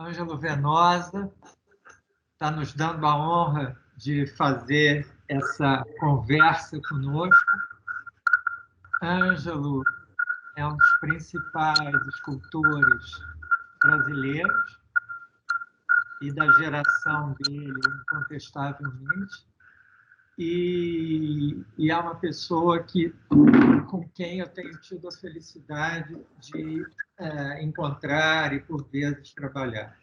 Ângelo Venosa está nos dando a honra de fazer essa conversa conosco. Ângelo é um dos principais escultores brasileiros e da geração dele, incontestavelmente, e é uma pessoa com quem eu tenho tido a felicidade de encontrar e, por vezes, trabalhar.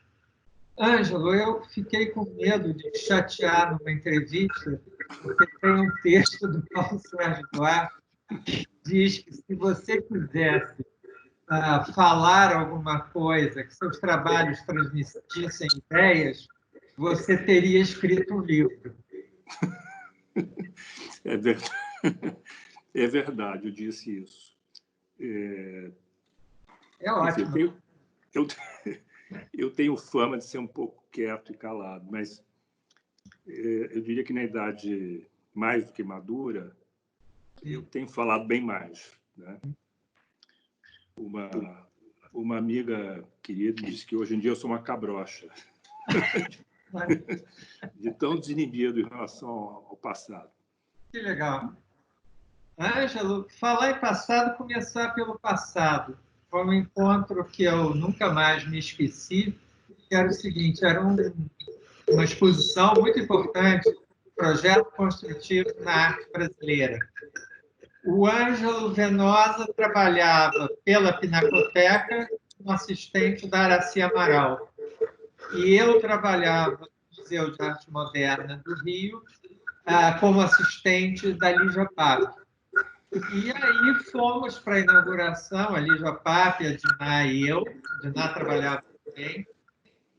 Ângelo, eu fiquei com medo de te chatear numa entrevista, porque tem um texto do Paulo Sérgio Duarte que diz que, se você quisesse falar alguma coisa, que seus trabalhos transmitissem ideias, você teria escrito um livro. É verdade, eu disse isso. É ótimo. Eu tenho fama de ser um pouco quieto e calado, mas eu diria que na idade mais do que madura, eu tenho falado bem mais, né? Uma amiga querida disse que hoje em dia eu sou uma cabrocha, de tão desinibido em relação ao passado. Que legal. Ângelo, falar em passado, começar pelo passado. Foi um encontro que eu nunca mais me esqueci. Era o seguinte, era uma exposição muito importante, projeto construtivo na arte brasileira. O Ângelo Venosa trabalhava pela Pinacoteca como assistente da Araci Amaral. E eu trabalhava no Museu de Arte Moderna do Rio como assistente da Lígia Pape. E aí fomos para a inauguração, a Lígia Pape, a Diná e eu. A Diná trabalhava também.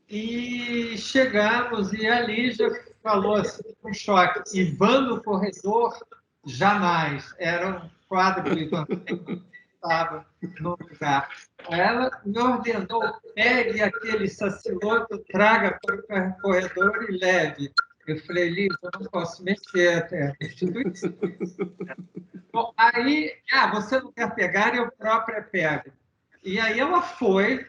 E chegamos, e a Lígia falou assim, com choque: Ivan no corredor, jamais. Era um quadro do Ivan que estava no lugar. Ela me ordenou: pegue aquele saciloto, traga para o corredor e leve. Eu falei: Lígia, eu não posso mexer até a instituição. Bom, aí, você não quer pegar, eu própria pego. E aí ela foi,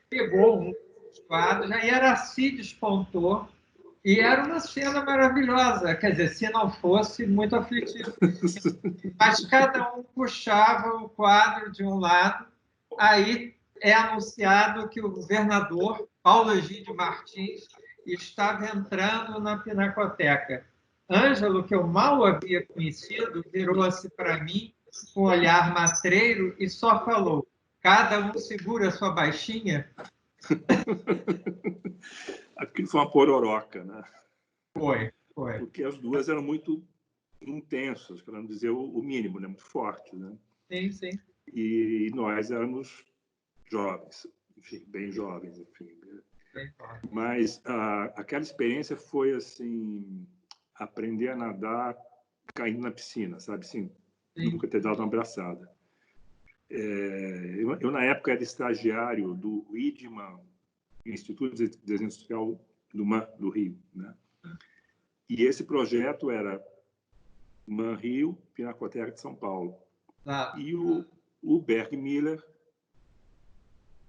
pegou um dos quadros, aí Araci despontou, e era uma cena maravilhosa, quer dizer, se não fosse muito aflitivo. Mas cada um puxava o quadro de um lado, aí é anunciado que o governador, Paulo Egídio Martins, estava entrando na Pinacoteca. Ângelo, que eu mal havia conhecido, virou-se para mim com um olhar matreiro e só falou: cada um segura a sua baixinha. Aquilo foi uma pororoca, né? Foi. Porque as duas eram muito intensas, para não dizer o mínimo, né? Muito fortes, né? Sim. E nós éramos jovens, enfim, bem jovens, enfim. Mas aquela experiência foi assim, aprender a nadar caindo na piscina, sabe? Assim, nunca ter dado uma abraçada. Eu, na época, era estagiário do IDMA, Instituto de Desenho Industrial do Rio, né? E esse projeto era MAN Rio, Pinacoteca de São Paulo. E o Berg Miller,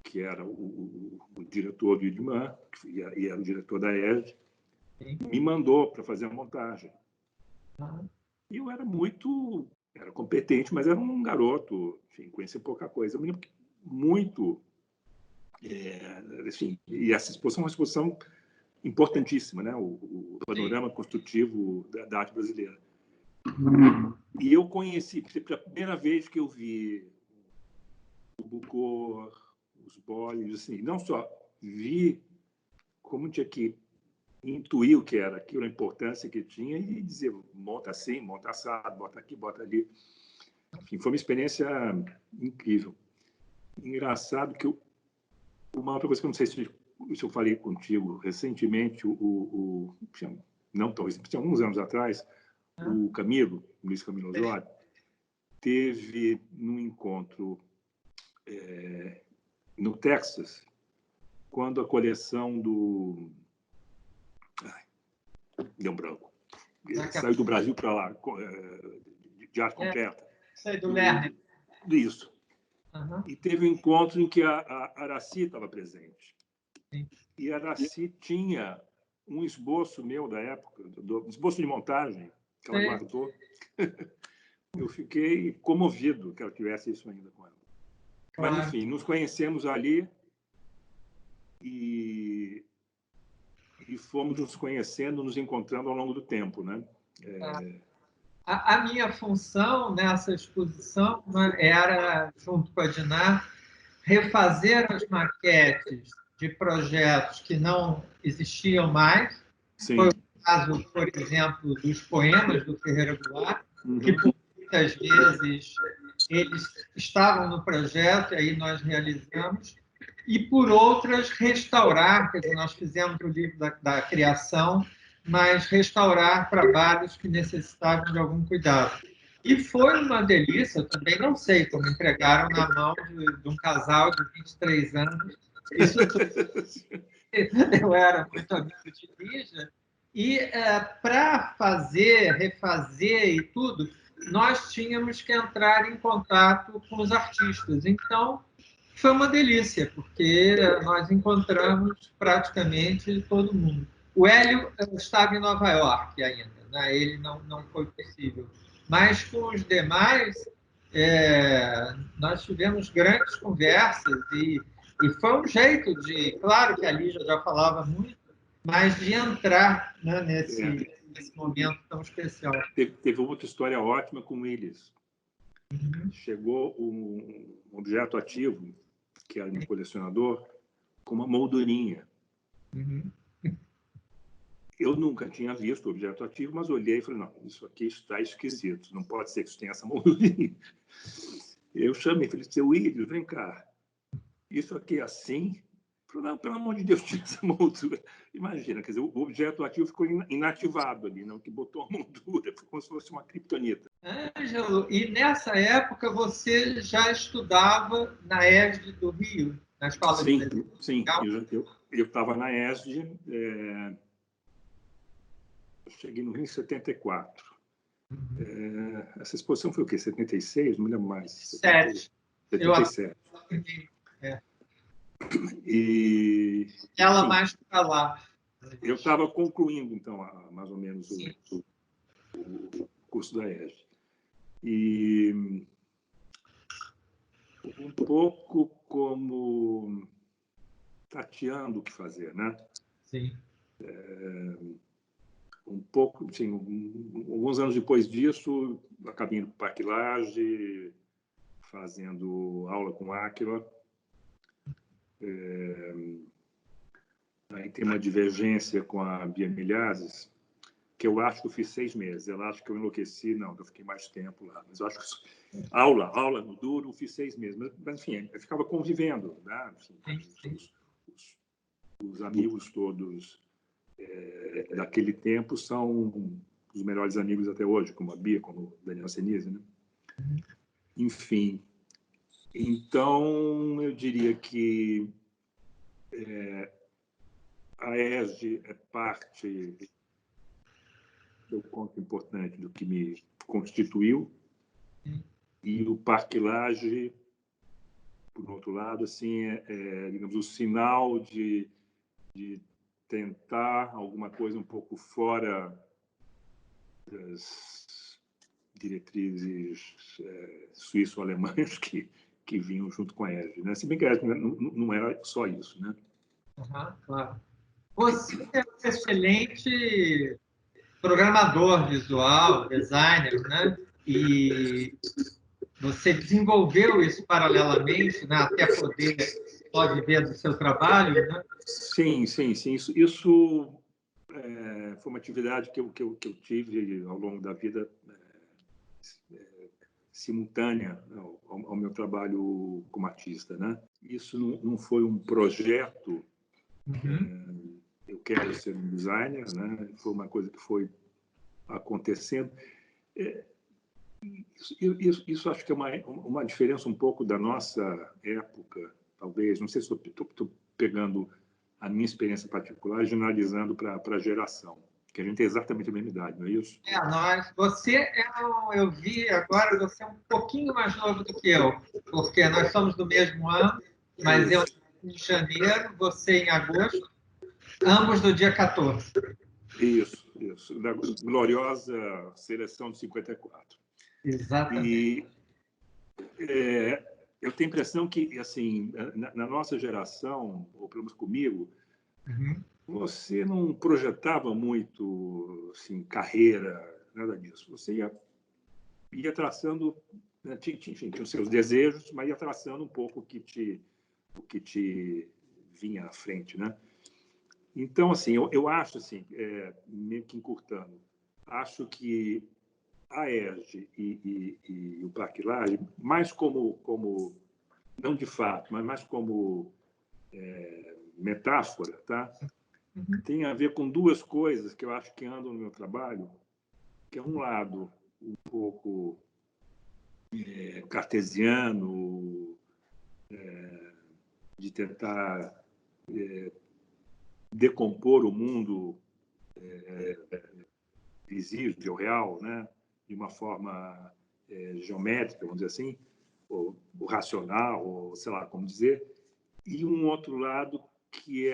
que era o diretor do IDMAN, e era o diretor da ESD, me mandou para fazer a montagem. E eu era competente, mas era um garoto, enfim, conhecia pouca coisa. Eu me lembro que muito, assim, e essa exposição é uma exposição importantíssima, né? O panorama construtivo da arte brasileira. E eu conheci, pela primeira vez que eu vi o Bucor, os Boles, assim, não só vi como tinha que intuir o que era aquilo, a importância que tinha, e dizer: monta assim, monta assado, bota aqui, bota ali. Enfim, foi uma experiência incrível. Engraçado que uma outra coisa que eu não sei se eu falei contigo recentemente, não tão recente, alguns anos atrás, o Luiz Camilo Osório, teve num encontro no Texas, quando a coleção do... deu um branco. Saiu do Brasil para lá, de arte completa. Saiu do Lerner. Isso. E teve um encontro em que a Araci estava presente. Sim. E a Aracy tinha um esboço meu da época, esboço de montagem, que ela guardou. Eu fiquei comovido que ela tivesse isso ainda com ela. Claro. Mas, enfim, nos conhecemos ali e fomos nos conhecendo, nos encontrando ao longo do tempo, né? A minha função nessa exposição, né, era, junto com a Dinar, refazer as maquetes de projetos que não existiam mais. Sim. Foi o caso, por exemplo, dos poemas do Ferreira Goulart, que por muitas vezes eles estavam no projeto, e aí nós realizamos, e por outras restaurar, quer dizer, nós fizemos o livro da criação, mas restaurar trabalhos que necessitavam de algum cuidado. E foi uma delícia, eu também não sei como entregaram na mão de um casal de 23 anos. Isso eu era muito amigo de Lígia. E para fazer, refazer e tudo, nós tínhamos que entrar em contato com os artistas. Então, foi uma delícia, porque nós encontramos praticamente todo mundo. O Hélio estava em Nova York ainda, né? Ele não foi possível. Mas com os demais, nós tivemos grandes conversas e foi um jeito de... Claro que a Lígia já falava muito, mas de entrar, né, nesse momento tão especial. Teve outra história ótima com eles. Chegou um objeto ativo, que era um colecionador, com uma moldurinha. Eu nunca tinha visto o objeto ativo, mas olhei e falei, não, isso aqui está esquisito, não pode ser que isso tenha essa moldurinha. Eu chamei, falei, seu Íris, vem cá, isso aqui é assim? Falei, não, pelo amor de Deus, tira essa moldura. Imagina, quer dizer, o objeto ativo ficou inativado ali, não, que botou a moldura, foi como se fosse uma criptonita. Ângelo, e nessa época você já estudava na ESD do Rio, na escola de desenho? Sim, eu estava na ESD, cheguei no Rio em 74. Essa exposição foi o quê? 76? Não me lembro mais. 77. E ela mais para lá. Eu estava concluindo, então, mais ou menos o curso da ESG. E um pouco como tateando o que fazer, né? Sim. Um pouco, assim, alguns anos depois disso, acabei indo para o Parque Lage, fazendo aula com Áquila. Aí tem uma divergência com a Bia Milhazes, que eu acho que eu fiz 6 meses. Ela acha que eu enlouqueci. Não, eu fiquei mais tempo lá. Mas eu acho que aula no duro, eu fiz 6 meses. Mas, enfim, eu ficava convivendo, né? Os amigos todos daquele tempo são os melhores amigos até hoje, como a Bia, como o Daniel Senise, né? Enfim, então eu diria que a ESG é parte do ponto importante do que me constituiu, e o Parque Lage, por outro lado, assim, digamos, o sinal de tentar alguma coisa um pouco fora das diretrizes suíço-alemãs que vinham junto com a ESG, né? Se bem que a ESG não era só isso, né? Claro. Você é um excelente programador visual, designer, né? E você desenvolveu isso paralelamente, né? Até poder só viver do seu trabalho, né? Sim. Isso foi uma atividade que eu tive ao longo da vida, simultânea ao meu trabalho como artista, né? Isso não foi um projeto. Eu quero ser um designer, né? Foi uma coisa que foi acontecendo. Isso acho que é uma diferença um pouco da nossa época, talvez. Não sei se estou pegando a minha experiência particular e generalizando para a geração, que a gente tem exatamente a mesma idade, não é isso? Você eu vi agora, você é um pouquinho mais novo do que eu, porque nós somos do mesmo ano, mas eu em janeiro, você em agosto, ambos do dia 14. Isso. Da gloriosa seleção de 54. Exatamente. E eu tenho a impressão que, assim, na nossa geração, ou pelo menos comigo, você não projetava muito assim, carreira, nada disso. Você ia traçando, né, enfim, tinha os seus desejos, mas ia traçando um pouco o que te vinha à frente, né? Então, assim, eu acho, assim, meio que encurtando, acho que a ERJ e o Parque Lage, mais como, não de fato, mas mais como metáfora, tá? Tem a ver com duas coisas que eu acho que andam no meu trabalho, que é um lado um pouco cartesiano, de tentar decompor o mundo visível, real, né? De uma forma geométrica, vamos dizer assim, ou racional, ou sei lá como dizer, e um outro lado que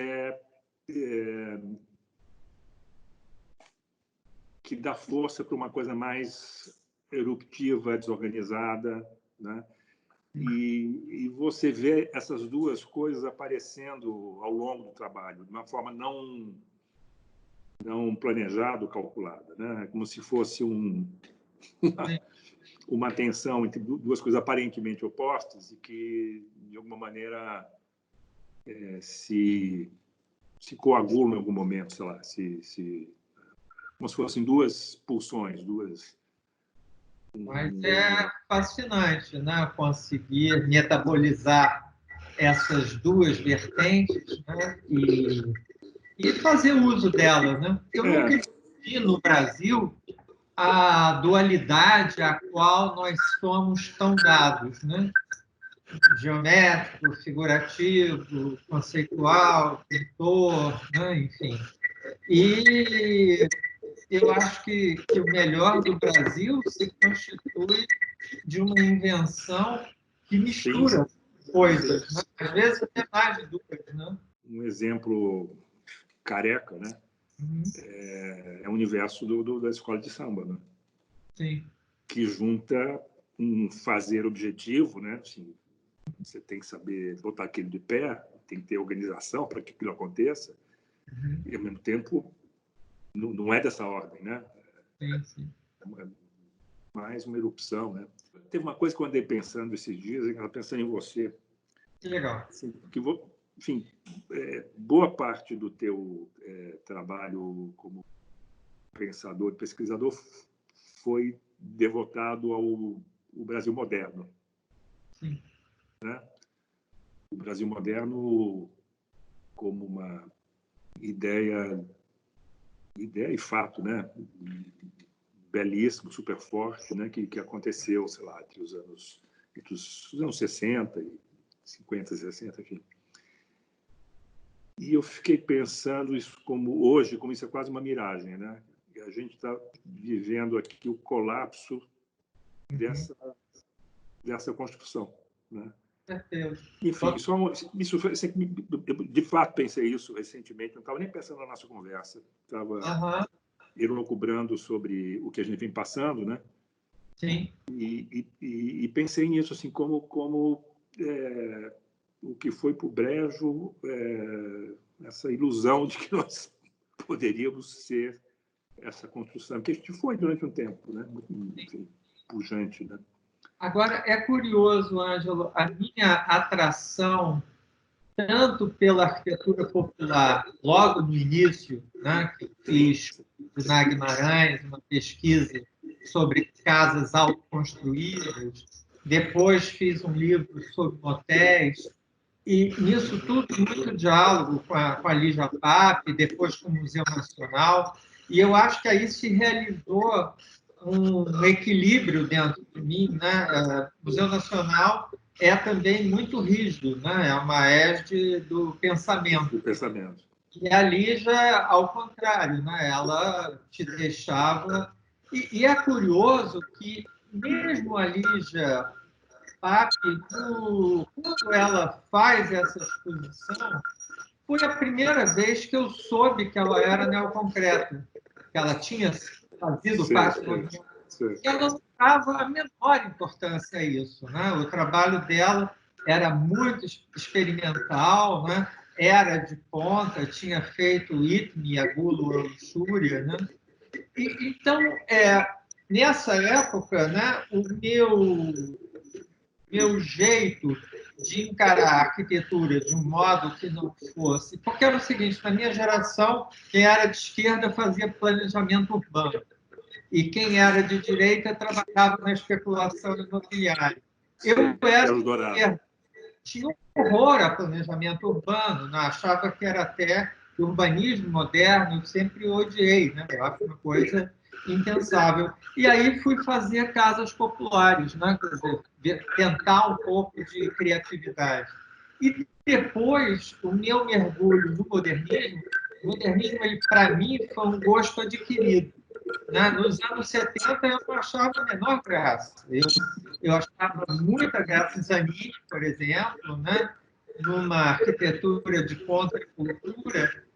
que dá força para uma coisa mais eruptiva, desorganizada, né? E você vê essas duas coisas aparecendo ao longo do trabalho, de uma forma não planejada, calculada, né? Como se fosse uma tensão entre duas coisas aparentemente opostas e que, de alguma maneira, se coagulam em algum momento, sei lá, como se fossem duas pulsões, duas... Mas é fascinante, né? Conseguir metabolizar essas duas vertentes, né? E fazer uso delas, né? Eu nunca entendi no Brasil a dualidade a qual nós somos tão dados, né? Geométrico, figurativo, conceitual, pintor, né? Enfim. E eu acho que o melhor do Brasil se constitui de uma invenção que mistura coisas, né? Às vezes até mais de duas, né? Um exemplo careca, né? É o universo da escola de samba, né? Sim. Que junta um fazer objetivo, né? Assim, você tem que saber botar aquilo de pé, tem que ter organização para que aquilo aconteça, e ao mesmo tempo não é dessa ordem, né? Sim. É mais uma erupção, né? Teve uma coisa que eu andei pensando esses dias, pensando em você. Que legal. Assim, que enfim, boa parte do teu trabalho como pensador, pesquisador, foi devotado ao Brasil moderno. Sim. Né? O Brasil moderno como uma ideia e fato, né? Belíssimo, super forte, né? Que aconteceu, sei lá, entre os anos 60 e 50, 60, enfim. E eu fiquei pensando isso como isso é quase uma miragem, né? E a gente está vivendo aqui o colapso dessa construção, né? Enfim, eu de fato pensei isso recentemente, não estava nem pensando na nossa conversa, estava elucubrando sobre o que a gente vem passando, né? Sim. E pensei nisso, assim, como o que foi para o brejo, essa ilusão de que nós poderíamos ser essa construção, que a gente foi durante um tempo, né? Enfim, pujante, né? Agora, é curioso, Ângelo, a minha atração tanto pela arquitetura popular, logo no início, né, que fiz na Guimarães, uma pesquisa sobre casas autoconstruídas, depois fiz um livro sobre motéis, e nisso tudo muito diálogo com a Lígia Pape, depois com o Museu Nacional, e eu acho que aí se realizou um equilíbrio dentro de mim, né? O Museu Nacional é também muito rígido, né? É uma ESD do pensamento. Do pensamento. E a Lígia, ao contrário, né? Ela te deixava... E é curioso que, mesmo a Lígia participar, quando ela faz essa exposição, foi a primeira vez que eu soube que ela era neoconcreta, que ela tinha fazido parte do movimento. E ela não dava a menor importância a isso, né? O trabalho dela era muito experimental, né? Era de ponta, tinha feito Whitney, a Gula, Luxúria, né? Então, nessa época, né, o meu jeito de encarar a arquitetura de um modo que não fosse... Porque era o seguinte, na minha geração, quem era de esquerda fazia planejamento urbano, e quem era de direita trabalhava na especulação imobiliária. Eu era de esquerda, tinha um horror a planejamento urbano, né? Achava que era até urbanismo moderno, eu sempre odiei, né? Eu acho uma coisa impensável. E aí fui fazer casas populares, né? Quer dizer, tentar um pouco de criatividade. E depois, o meu mergulho no modernismo, ele, para mim, foi um gosto adquirido. Né? Nos anos 70, eu não achava a menor graça. Eu achava muita graça em Zanin, por exemplo, né? Numa arquitetura de contracultura,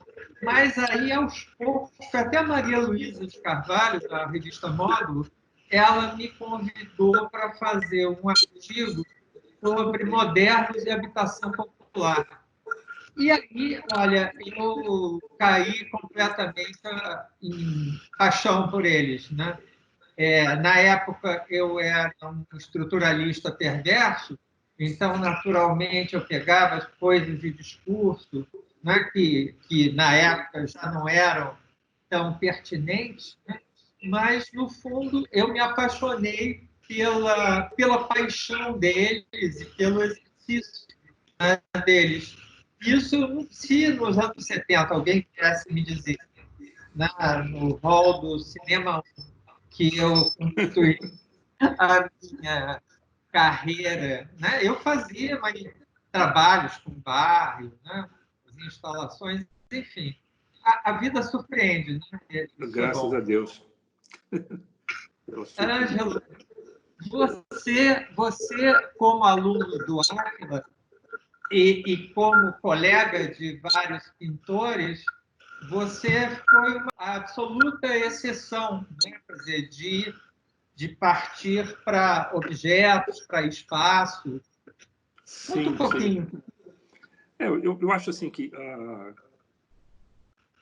mas aí, aos poucos, até a Maria Luísa de Carvalho, da revista Módulo, ela me convidou para fazer um artigo sobre modernos e habitação popular. E aí, olha, eu caí completamente em paixão por eles, né? Na época, eu era um estruturalista perverso, então, naturalmente, eu pegava as coisas de discurso, né, que na época já não eram tão pertinentes, né? Mas, no fundo, eu me apaixonei pela paixão deles e pelo exercício, né, deles. Isso, se nos anos 70 alguém quisesse me dizer, né, no hall do cinema, que eu construí a minha carreira, né? Eu fazia trabalhos com bairro, né? As instalações, enfim. A vida surpreende, né? Isso Graças a Deus. Ângelo, você como aluno do Ávila e como colega de vários pintores, você foi uma absoluta exceção, né? Quer dizer, de partir para objetos, para espaço. Conta um pouquinho. Sim. Eu acho assim que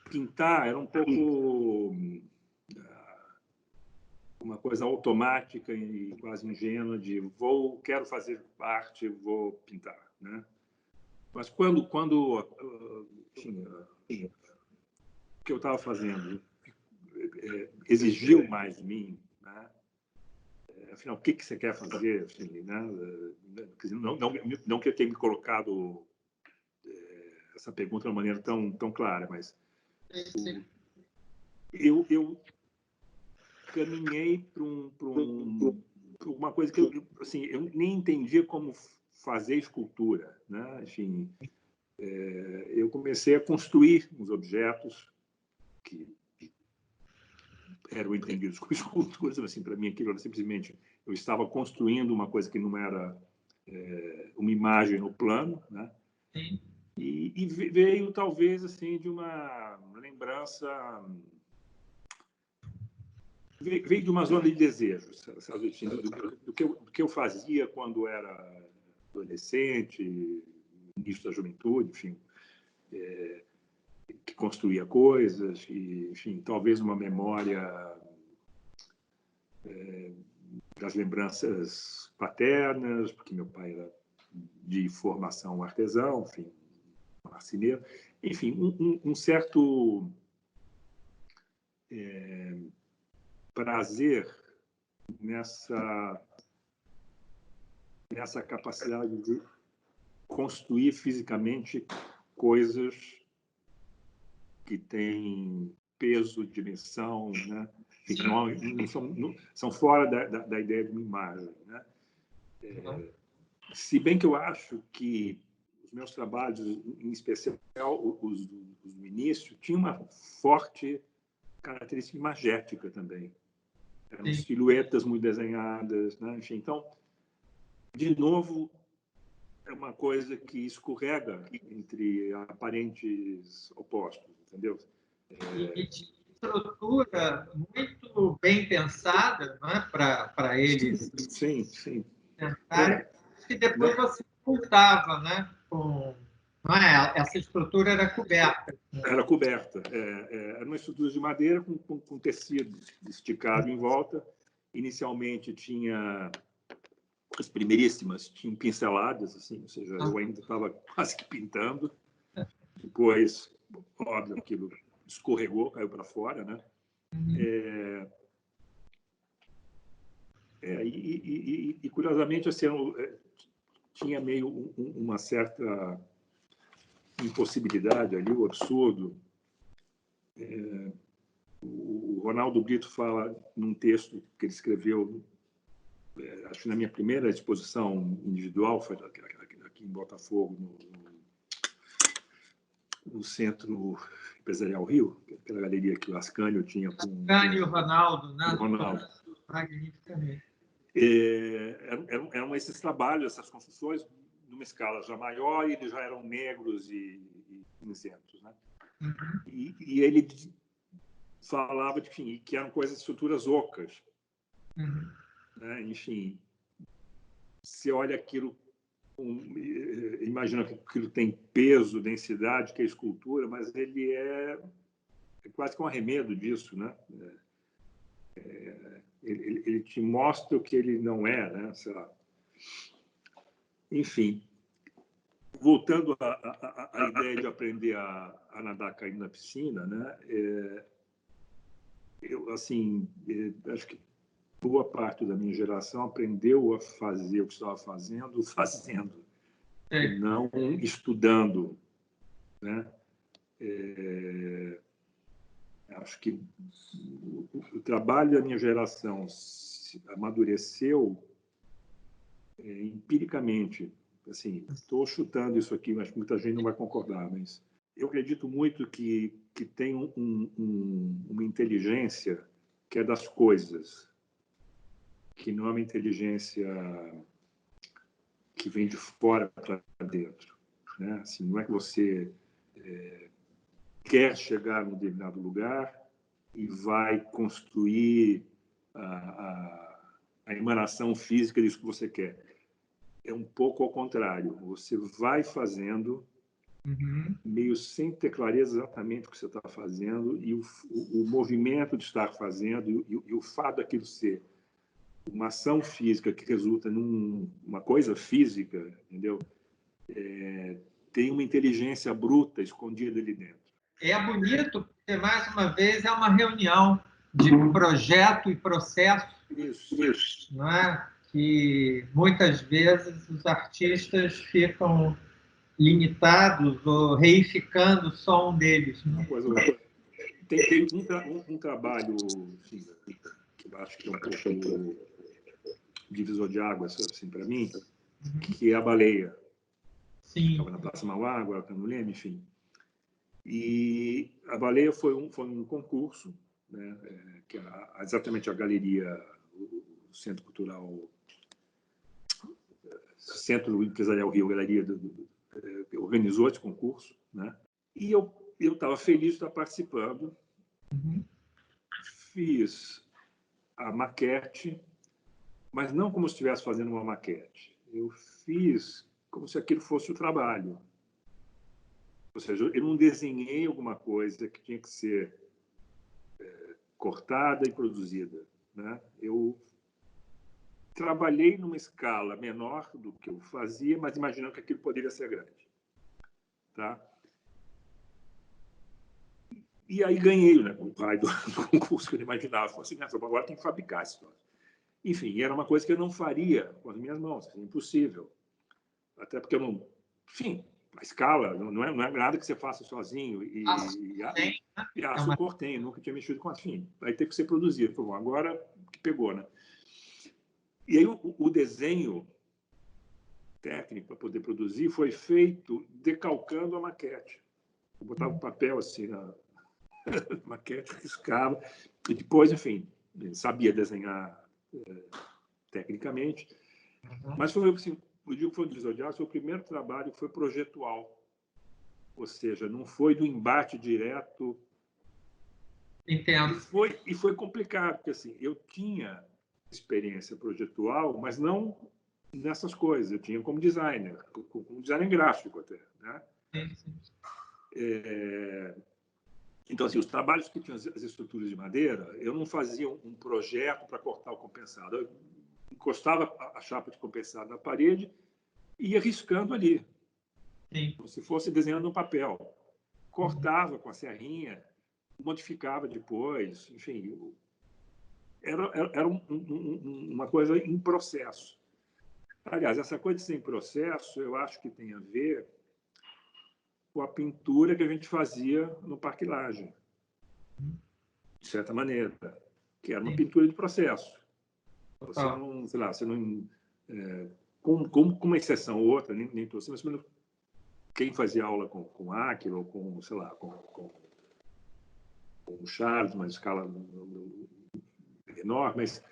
pintar era um pouco uma coisa automática e quase ingênua de quero fazer arte, vou pintar, né? Mas quando enfim, o que eu estava fazendo exigiu mais de mim, né? Afinal, o que você quer fazer? Assim, né? Não que eu tenha me colocado essa pergunta de uma maneira tão clara, mas eu caminhei para uma coisa que eu nem entendia como fazer escultura, né? Enfim, eu comecei a construir uns objetos que eram entendidos como esculturas, assim, para mim aquilo era simplesmente eu estava construindo uma coisa que não era uma imagem no plano, né? Sim. E veio talvez assim de uma lembrança, veio de uma zona de desejo, sabe? Do que eu fazia quando era adolescente, início da juventude, enfim, que construía coisas, e, enfim, talvez uma memória das lembranças paternas, porque meu pai era de formação artesão, enfim, marceneiro, enfim, um certo prazer nessa capacidade de construir fisicamente coisas que têm peso, dimensão, né? São fora da ideia de uma imagem, né? Se bem que eu acho que os meus trabalhos, em especial os do início, tinham uma forte característica imagética também. Eram silhuetas muito desenhadas, né? Enfim, então, de novo, é uma coisa que escorrega entre aparentes opostos, entendeu? E de estrutura muito bem pensada, não é? Para eles Sim, sim. tentarem, que depois você voltava, né? Não é? Essa estrutura era coberta. Era coberta. Era uma estrutura de madeira com tecido esticado em volta. Inicialmente tinha as primeiríssimas, tinham pinceladas, assim, ou seja, eu ainda estava quase que pintando. Depois, óbvio, aquilo escorregou, caiu para fora, né? E curiosamente, assim, tinha meio uma certa impossibilidade ali, o absurdo. O Ronaldo Brito fala num texto que ele escreveu, acho que na minha primeira exposição individual, foi aqui em Botafogo, no Centro Empresarial Rio, aquela galeria que o Ascânio tinha com... Ascânio e o Ronaldo, né? O Ronaldo. Magnificamente. Eram esses trabalhos, essas construções, numa escala já maior, e eles já eram negros e cinzentos, né? Uhum. E ele falava de, enfim, que eram coisas, estruturas ocas. Uhum. Né? Enfim, você olha aquilo, imagina que aquilo tem peso, densidade, que é escultura, mas ele é quase que um arremedo disso, né? Ele te mostra o que ele não é, né? Sei lá. Enfim, voltando à ideia de aprender a nadar caindo na piscina, né? Eu, assim, acho que boa parte da minha geração aprendeu a fazer o que estava fazendo, não estudando, né? Acho que o trabalho da minha geração amadureceu empiricamente. Assim, estou chutando isso aqui, mas muita gente não vai concordar, mas eu acredito muito que tem uma inteligência que é das coisas, que não é uma inteligência que vem de fora para dentro, né? Assim, não é que você quer chegar num determinado lugar e vai construir a emanação física disso que você quer. É um pouco ao contrário. Você vai fazendo, meio sem ter clareza exatamente o que você está fazendo, e o movimento de estar fazendo, e o fato daquilo ser uma ação física que resulta numa coisa física, entendeu? Tem uma inteligência bruta escondida ali dentro. É bonito, porque, mais uma vez, é uma reunião de projeto e processo, Isso. não é? Que muitas vezes os artistas ficam limitados ou reificando só um deles. Né? Tem um trabalho, assim, que eu acho que é um pouco divisor de águas, assim, para mim, que é a Baleia. Sim. Estava na Praça Mauá, agora está no Leme, enfim. E a Baleia foi um concurso, né, que exatamente a galeria, o Centro Cultural, Centro Empresarial Rio, Galeria, organizou esse concurso, né? E eu estava feliz de estar participando. Fiz a maquete, mas não como se estivesse fazendo uma maquete. Eu fiz como se aquilo fosse o trabalho. Ou seja, eu não desenhei alguma coisa que tinha que ser cortada e produzida, né? Eu trabalhei numa escala menor do que eu fazia, mas imaginando que aquilo poderia ser grande, tá? E aí ganhei, né, o raio do concurso que eu não imaginava. Falei assim, agora tem que fabricar isso. Enfim, era uma coisa que eu não faria com as minhas mãos, assim, impossível. Até porque eu não... Enfim, a escala não é nada que você faça sozinho. E aço eu cortei, nunca tinha mexido com assim. Aí teve que ser produzido. Falei, agora que pegou, né? E aí o desenho técnico para poder produzir foi feito decalcando a maquete. Eu botava o papel assim na maquete, riscava, e depois, enfim, sabia desenhar tecnicamente. Mas foi, assim, eu digo que foi um divisor de águas, foi o primeiro trabalho que foi projetual. Ou seja, não foi do embate direto. Entendo. E foi complicado, porque assim, eu tinha experiência projetual, mas não nessas coisas. Eu tinha como designer, como designer gráfico até, né? Sim, sim. Então, assim, os trabalhos que tinham as estruturas de madeira, eu não fazia um projeto para cortar o compensado. Eu encostava a chapa de compensado na parede e ia riscando ali, Sim. como se fosse desenhando no papel. Cortava com a serrinha, modificava depois, enfim. Era uma coisa em processo. Aliás, essa coisa de ser em processo, eu acho que tem a ver com a pintura que a gente fazia no Parque Lage, de certa maneira, que era uma Sim. pintura de processo. Você Total. não, sei lá, você não, com uma exceção ou outra, nem estou assim, mas quem fazia aula com Aquila ou com, sei lá, com o Charles, uma escala enorme, mas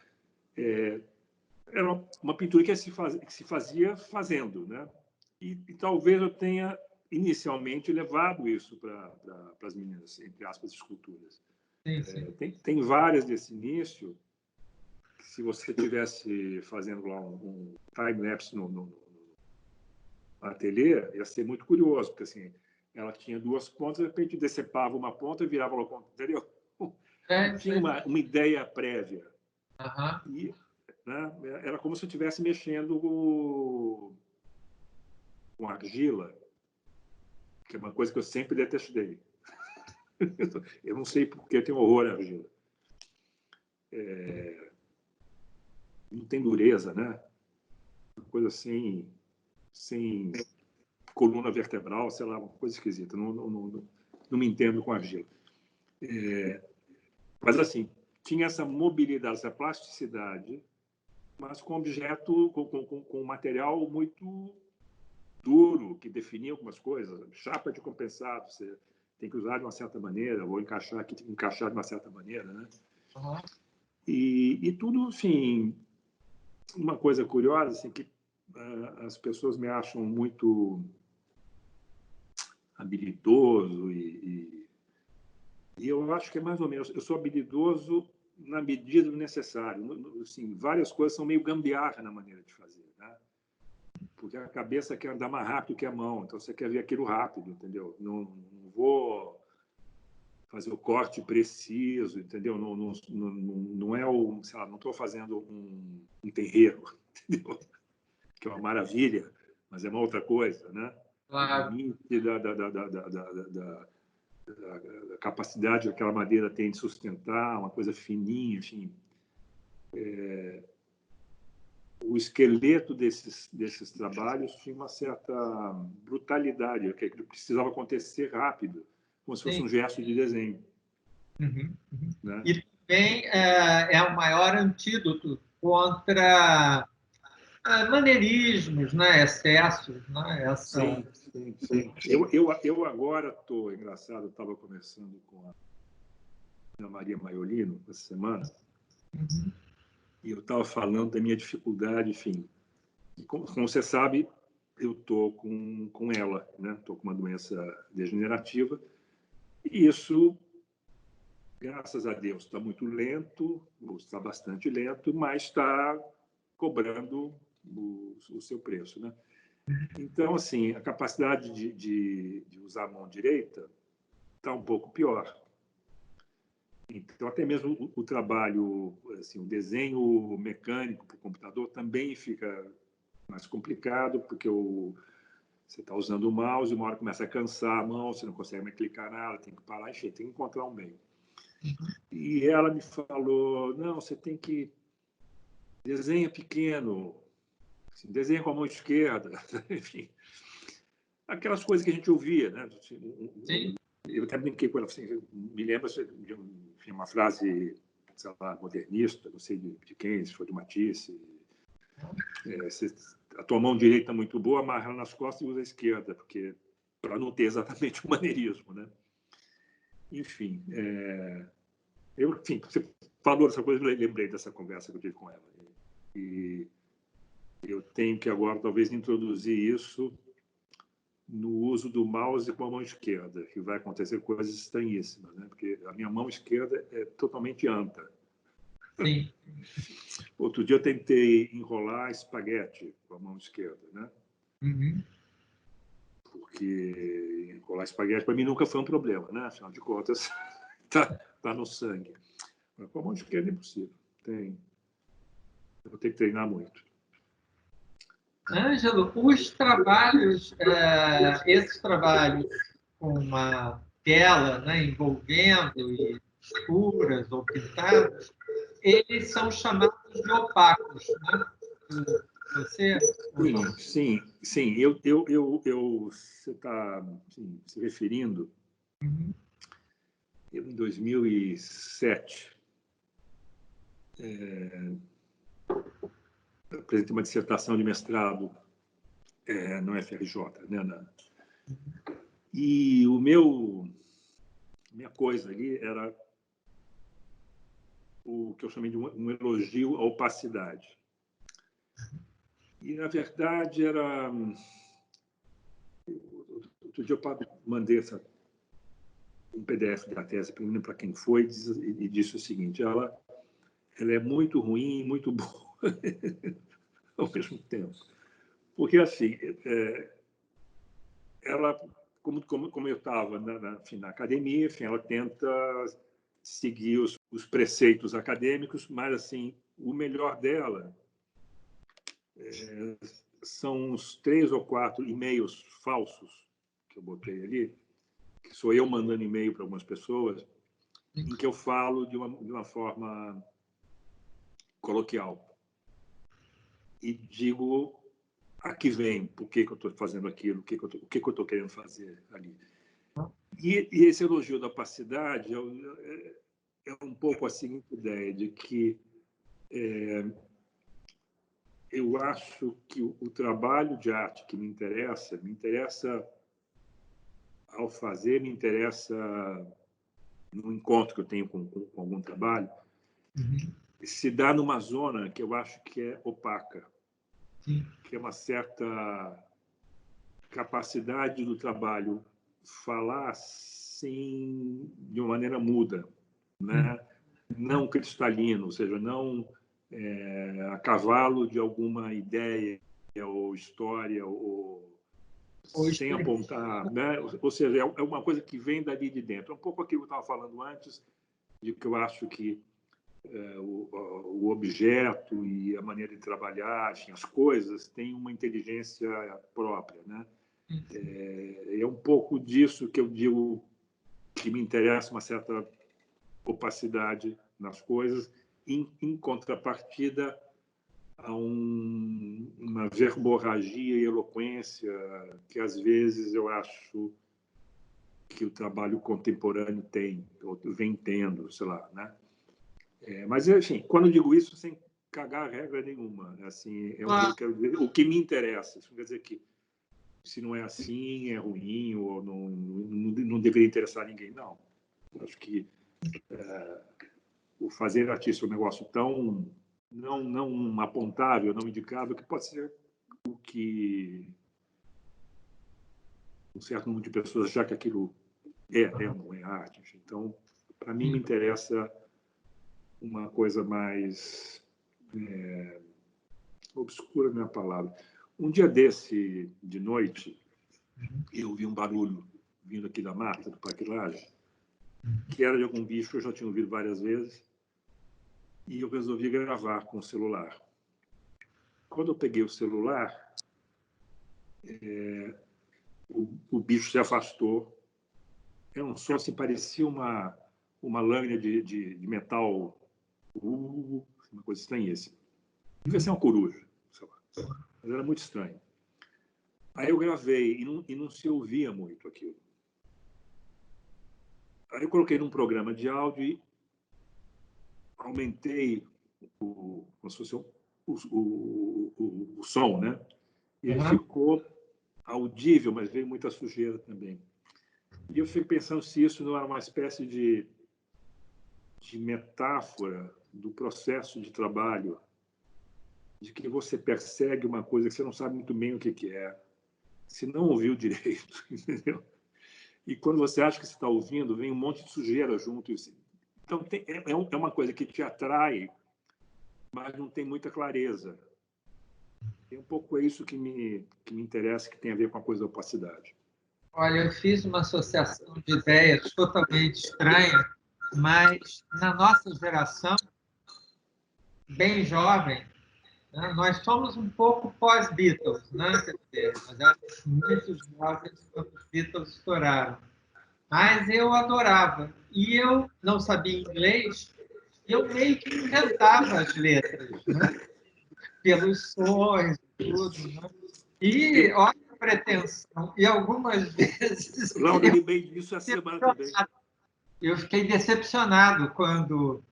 era uma pintura que se fazia fazendo, né? E talvez eu tenha inicialmente levado isso para as minhas, entre aspas, esculturas. Sim, sim. Tem várias desse início que, se você tivesse fazendo lá um time-lapse no ateliê, ia ser muito curioso, porque assim, ela tinha duas pontas, de repente decepava uma ponta e virava outra ponta, entendeu? Não É, tinha uma ideia prévia. aham. E, né, era como se eu estivesse mexendo com argila, que é uma coisa que eu sempre detestei. Eu não sei porque eu tenho horror à argila. Não tem dureza, né? Uma coisa assim, sem coluna vertebral, sei lá, uma coisa esquisita. Não me entendo com argila. Mas, assim, tinha essa mobilidade, essa plasticidade, mas com objeto, com material muito duro, que definia algumas coisas. Chapa de compensado, você tem que usar de uma certa maneira, ou encaixar aqui, tem que encaixar de uma certa maneira, né? Aham. E tudo, enfim, uma coisa curiosa, assim, que as pessoas me acham muito habilidoso e eu acho que é mais ou menos. Eu sou habilidoso na medida do necessário. Assim, várias coisas são meio gambiarra na maneira de fazer, né? Porque a cabeça quer andar mais rápido que a mão, então você quer ver aquilo rápido, entendeu? Não vou fazer o corte preciso, entendeu? Não é o, sei lá, não estou fazendo um terreiro, entendeu? Que é uma maravilha, mas é uma outra coisa, né? O Claro. limite da capacidade que aquela madeira tem de sustentar, uma coisa fininha, enfim. O esqueleto desses trabalhos tinha uma certa brutalidade, que precisava acontecer rápido, como se fosse Sim. um gesto de desenho. Uhum, uhum. Né? E também é o maior antídoto contra maneirismos, né? Excessos, né? Essa... Sim, sim, sim. Eu agora estou, engraçado, estava conversando com a Ana Maria Maiolino essa semana, Uhum. e eu estava falando da minha dificuldade, enfim. E como você sabe, eu estou com ela, né? Estou com uma doença degenerativa, e isso, graças a Deus, está muito lento, está bastante lento, mas está cobrando o seu preço, né? Então, assim, a capacidade de usar a mão direita está um pouco pior. Então, até mesmo o trabalho, assim, o desenho mecânico para o computador também fica mais complicado, porque você está usando o mouse, uma hora começa a cansar a mão, você não consegue mais clicar nela, tem que parar, enfim, tem que encontrar um meio. E ela me falou, não, você tem que desenha pequeno, assim, desenha com a mão esquerda, enfim. Aquelas coisas que a gente ouvia, né? Sim. Eu até brinquei com ela, assim, me lembra de uma frase, sei lá, modernista, não sei de quem, se foi de Matisse. A tua mão direita é muito boa, amarra nas costas e usa a esquerda, porque para não ter exatamente o maneirismo, né? Enfim, enfim, você falou dessa coisa, eu lembrei dessa conversa que eu tive com ela. E eu tenho que agora talvez introduzir isso no uso do mouse com a mão esquerda, que vai acontecer coisas estranhíssimas, né? Porque a minha mão esquerda é totalmente anta. Sim. Outro dia eu tentei enrolar espaguete com a mão esquerda, né? Uhum. Porque enrolar espaguete para mim nunca foi um problema, né? Afinal de contas, tá no sangue. Mas com a mão esquerda é impossível. Eu vou ter que treinar muito. Ângelo, os trabalhos, esses trabalhos com uma tela, né, envolvendo e escuras ou pintadas, eles são chamados de opacos, né? Você ou não? Sim. Você está se referindo. Uhum. Eu, em 2007, apresentei uma dissertação de mestrado no FRJ, né? E minha coisa ali era o que eu chamei de um elogio à opacidade. E, na verdade, era... Outro dia eu mandei um PDF da tese para quem foi e disse o seguinte: ela é muito ruim e muito boa ao mesmo tempo. Porque, assim, ela, como eu estava na academia, enfim, ela tenta seguir os preceitos acadêmicos, mas, assim, o melhor dela são uns 3 ou 4 e-mails falsos que eu botei ali, que sou eu mandando e-mail para algumas pessoas, em que eu falo de uma forma coloquial e digo a que vem, por que eu estou fazendo aquilo, o que eu estou querendo fazer ali. E esse elogio da opacidade é um pouco a seguinte ideia de que eu acho que o trabalho de arte que me interessa ao fazer, me interessa no encontro que eu tenho com algum trabalho, Uhum. se dá numa zona que eu acho que é opaca, Sim. que é uma certa capacidade do trabalho falar assim de uma maneira muda, né? Não cristalino, ou seja, não a cavalo de alguma ideia ou história ou sem apontar, né? Ou seja, é uma coisa que vem dali de dentro. É um pouco aquilo que eu estava falando antes, de que eu acho que o objeto e a maneira de trabalhar, enfim, as coisas, têm uma inteligência própria, né? É um pouco disso que eu digo que me interessa uma certa opacidade nas coisas, em contrapartida a uma verborragia e eloquência que, às vezes, eu acho que o trabalho contemporâneo tem, ou vem tendo, sei lá, né? Mas, enfim, quando eu digo isso, sem cagar regra nenhuma, assim, eu quero dizer o que me interessa. Isso não quer dizer que se não é assim, é ruim, ou não deveria interessar ninguém. Não. Eu acho que o fazer artista é um negócio tão não apontável, não indicável, que pode ser o que um certo número de pessoas achar que aquilo ou não é arte. Então, para mim, me interessa uma coisa mais obscura, não é a palavra. Um dia desse, de noite, eu vi um barulho vindo aqui da mata, do Parque Lage, que era de algum bicho que eu já tinha ouvido várias vezes, e eu resolvi gravar com o celular. Quando eu peguei o celular, o bicho se afastou. Era um som assim, parecia uma lâmina de metal, uma coisa estranhíssima. Devia ser uma coruja, sei lá. Mas era muito estranho. Aí eu gravei e não se ouvia muito aquilo. Aí eu coloquei num programa de áudio e aumentei como se fosse o som, né? E ele ficou audível, mas veio muita sujeira também. E eu fico pensando se isso não era uma espécie de metáfora do processo de trabalho de que você persegue uma coisa que você não sabe muito bem o que é, se não ouviu direito, entendeu? E quando você acha que você está ouvindo, vem um monte de sujeira junto. Então, é uma coisa que te atrai, mas não tem muita clareza. É um pouco isso que me interessa, que tem a ver com a coisa da opacidade. Olha, eu fiz uma associação de ideias totalmente estranha, mas na nossa geração, bem jovem, né, nós somos um pouco pós-Beatles, né? Quer dizer, nós éramos muito jovens quando os Beatles estouraram. Mas eu adorava. E eu não sabia inglês, e eu meio que inventava as letras, né? Pelos sons e tudo. Né? E olha a pretensão. E algumas vezes Laura, eu lembrei disso essa semana também. eu fiquei decepcionado quando...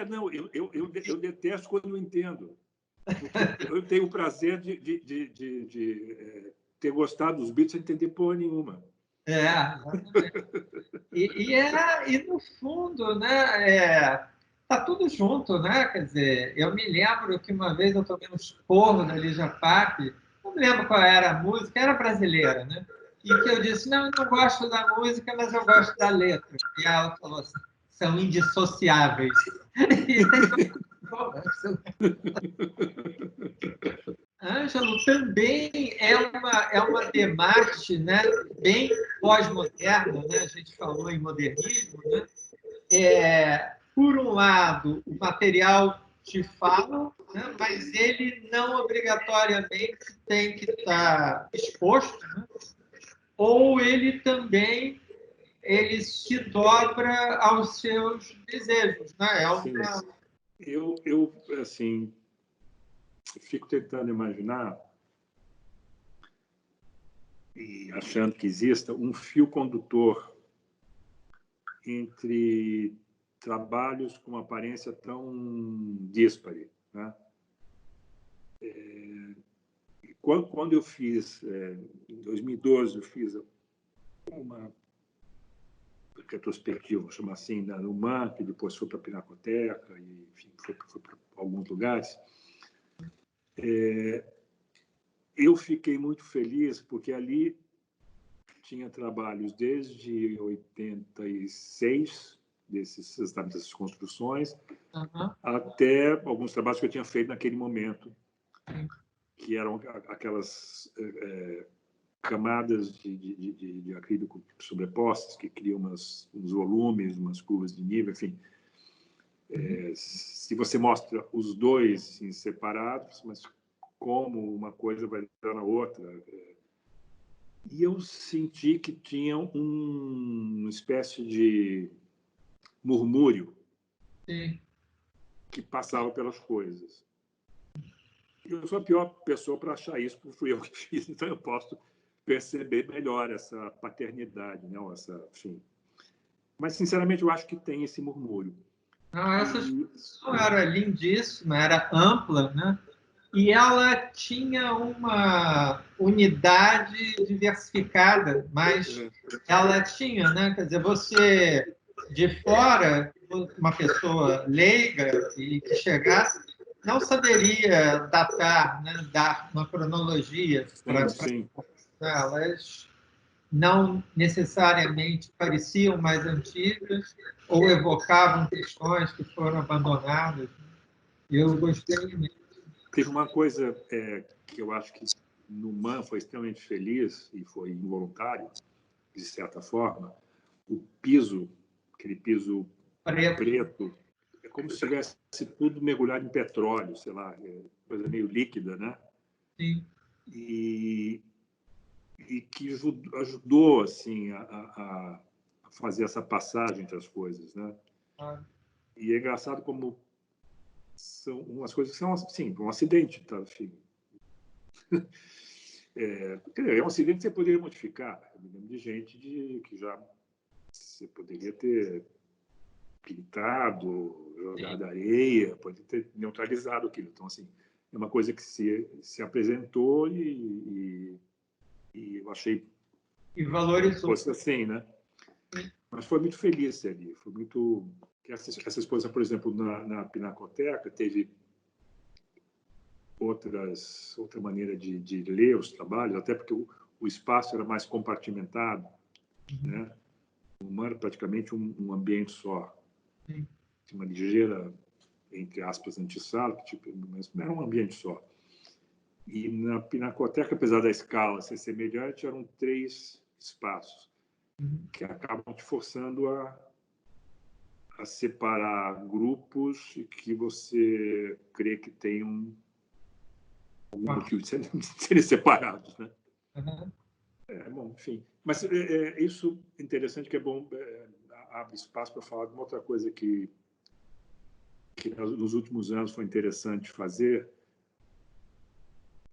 Não, eu detesto quando não entendo. Porque eu tenho o prazer de ter gostado dos Beatles sem entender porra nenhuma. Exatamente. E no fundo, né, tá tudo junto, né? Quer dizer, eu me lembro que uma vez eu tomei um esporro da Lígia Pape, não me lembro qual era a música, era brasileira, né? E que eu disse, não, eu não gosto da música, mas eu gosto da letra. E ela falou assim, são indissociáveis. Ângelo, também é uma demarche, né, bem pós-moderna, né? A gente falou em modernismo, né? Por um lado, o material te fala, né, mas ele não obrigatoriamente tem que estar exposto, né? Ou ele se dobra aos seus desejos, né? Eu assim, fico tentando imaginar e achando que exista um fio condutor entre trabalhos com aparência tão díspare, né? Quando eu fiz, em 2012, eu fiz uma retrospectiva, vou chamar assim, no MAN, que depois foi para a Pinacoteca, e enfim, foi para alguns lugares. Eu fiquei muito feliz, porque ali tinha trabalhos desde 86, dessas construções, até alguns trabalhos que eu tinha feito naquele momento, que eram aquelas camadas de acrílico sobrepostas que criam uns volumes, umas curvas de nível, enfim. Se você mostra os dois assim, separados, mas como uma coisa vai entrar na outra. E eu senti que tinha uma espécie de murmúrio que passava pelas coisas. Eu sou a pior pessoa para achar isso, porque fui eu que fiz, então eu posso perceber melhor essa paternidade, né? Enfim. Mas, sinceramente, eu acho que tem esse murmúrio. Não, essa exposição era lindíssima, era ampla, né? E ela tinha uma unidade diversificada, mas ela tinha, né? Quer dizer, você de fora, uma pessoa leiga e que chegasse, não saberia datar, né? Dar uma cronologia para elas, não necessariamente pareciam mais antigas ou evocavam questões que foram abandonadas. Eu gostei muito. Teve uma coisa que eu acho que no MAN foi extremamente feliz e foi involuntário, de certa forma, o piso, aquele piso preto, é como se tivesse tudo mergulhado em petróleo, sei lá, coisa meio líquida, né? Sim. E que ajudou assim a fazer essa passagem entre as coisas, né? E é engraçado como são umas coisas que são assim, um acidente, tá? Enfim. É um acidente que você poderia modificar. Eu me lembro de gente que já você poderia ter pintado, jogado areia, pode ter neutralizado aquilo. Então, assim, é uma coisa que se apresentou e eu achei e valorizou. Fosse assim, né? Mas foi muito feliz ali. Foi muito... Essa exposição, por exemplo, na Pinacoteca, teve outra maneira de ler os trabalhos, até porque o espaço era mais compartimentado, né? O humano era praticamente um ambiente só. Tinha uma ligeira, entre aspas, antessala, mas era um ambiente só. E na Pinacoteca, apesar da escala ser semelhante, eram 3 espaços que acabam te forçando a separar grupos que você crê que tem algum motivo de serem separados, né? Bom, enfim. Mas isso é interessante, que é bom, abre espaço para falar de uma outra coisa que nos últimos anos foi interessante fazer,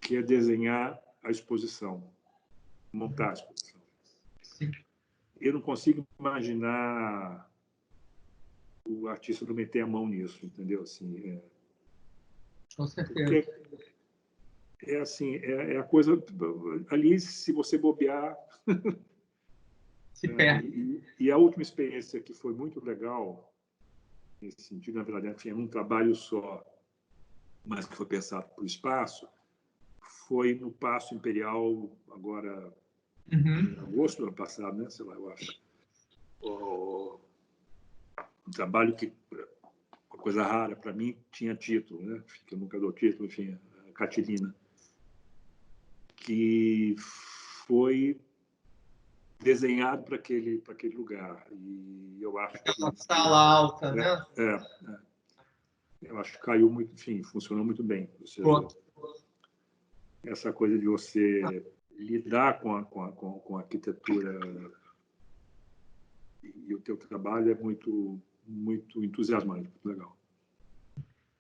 que é desenhar a exposição, montar a exposição. Sim. Eu não consigo imaginar o artista não meter a mão nisso, entendeu? Assim, Com certeza. Porque assim, a coisa ali, se você bobear, se perde. E a última experiência que foi muito legal nesse sentido, na verdade, enfim, um trabalho só, mas que foi pensado para o espaço, foi no Paço Imperial, agora em agosto do ano passado, né? Sei lá, eu acho. Um trabalho que, uma coisa rara para mim, tinha título, né? Que eu nunca dou título, enfim, a Catilina, que foi desenhado para aquele lugar. E eu acho que Aquela sala alta, né? Eu acho que caiu muito, enfim, funcionou muito bem. Ou seja, essa coisa de você lidar com a arquitetura e o teu trabalho é muito, muito entusiasmante, muito legal.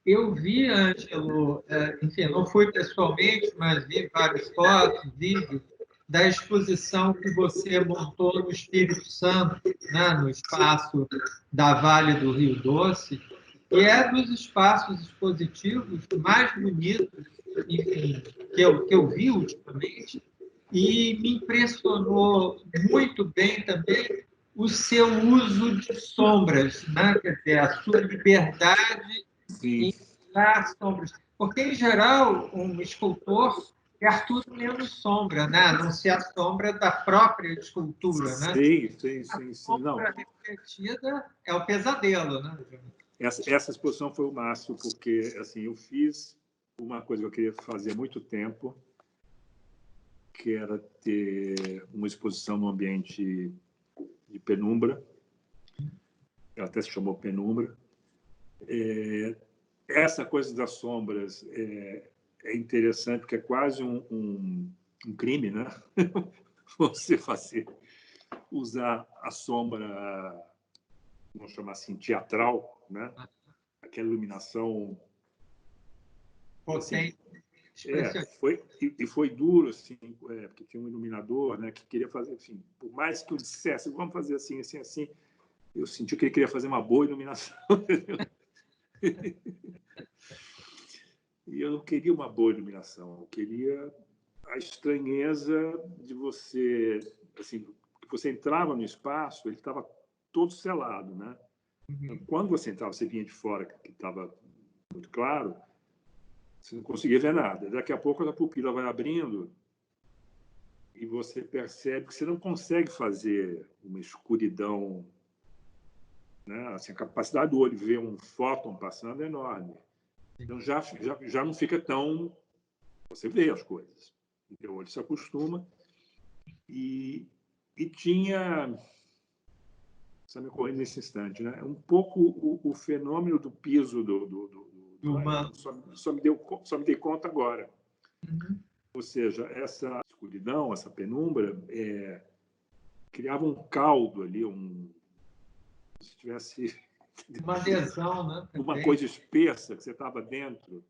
Eu vi, Ângelo, enfim, não fui pessoalmente, mas vi várias fotos, vídeos da exposição que você montou no Espírito Santo, né, no espaço da Vale do Rio Doce, que é dos espaços expositivos mais bonitos, enfim, que eu vi ultimamente, e me impressionou muito bem também o seu uso de sombras, né? Quer dizer, a sua liberdade em usar sombras. Porque, em geral, um escultor quer tudo menos sombra, né? A não ser a sombra da própria escultura. Né? Sim. A Não. sombra refletida é o pesadelo. Né? Essa exposição foi o máximo, porque assim, eu fiz uma coisa que eu queria fazer há muito tempo, que era ter uma exposição no ambiente de penumbra. Ela até se chamou Penumbra. Essa coisa das sombras é interessante, porque é quase um crime, né? Você usar a sombra, vamos chamar assim, teatral, né? Aquela iluminação Potente. Foi duro, assim, porque tinha um iluminador, né, que queria fazer, enfim, por mais que eu dissesse, vamos fazer assim, assim, assim, eu senti que ele queria fazer uma boa iluminação, entendeu? E eu não queria uma boa iluminação, eu queria a estranheza de você, assim, que você entrava no espaço, ele estava todo selado, né? Então, quando você entrava, você vinha de fora, que estava muito claro, você não conseguia ver nada. Daqui a pouco a pupila vai abrindo e você percebe que você não consegue fazer uma escuridão, né? Assim, a capacidade do olho ver um fóton passando é enorme. Então já não fica tão... Você vê as coisas. O teu olho se acostuma. E tinha... Está me ocorrendo nesse instante, né? Um pouco o fenômeno do piso só me dei conta agora. Ou seja, essa escuridão, essa penumbra, criava um caldo ali, se tivesse uma adesão, né? uma coisa espessa que você estava dentro.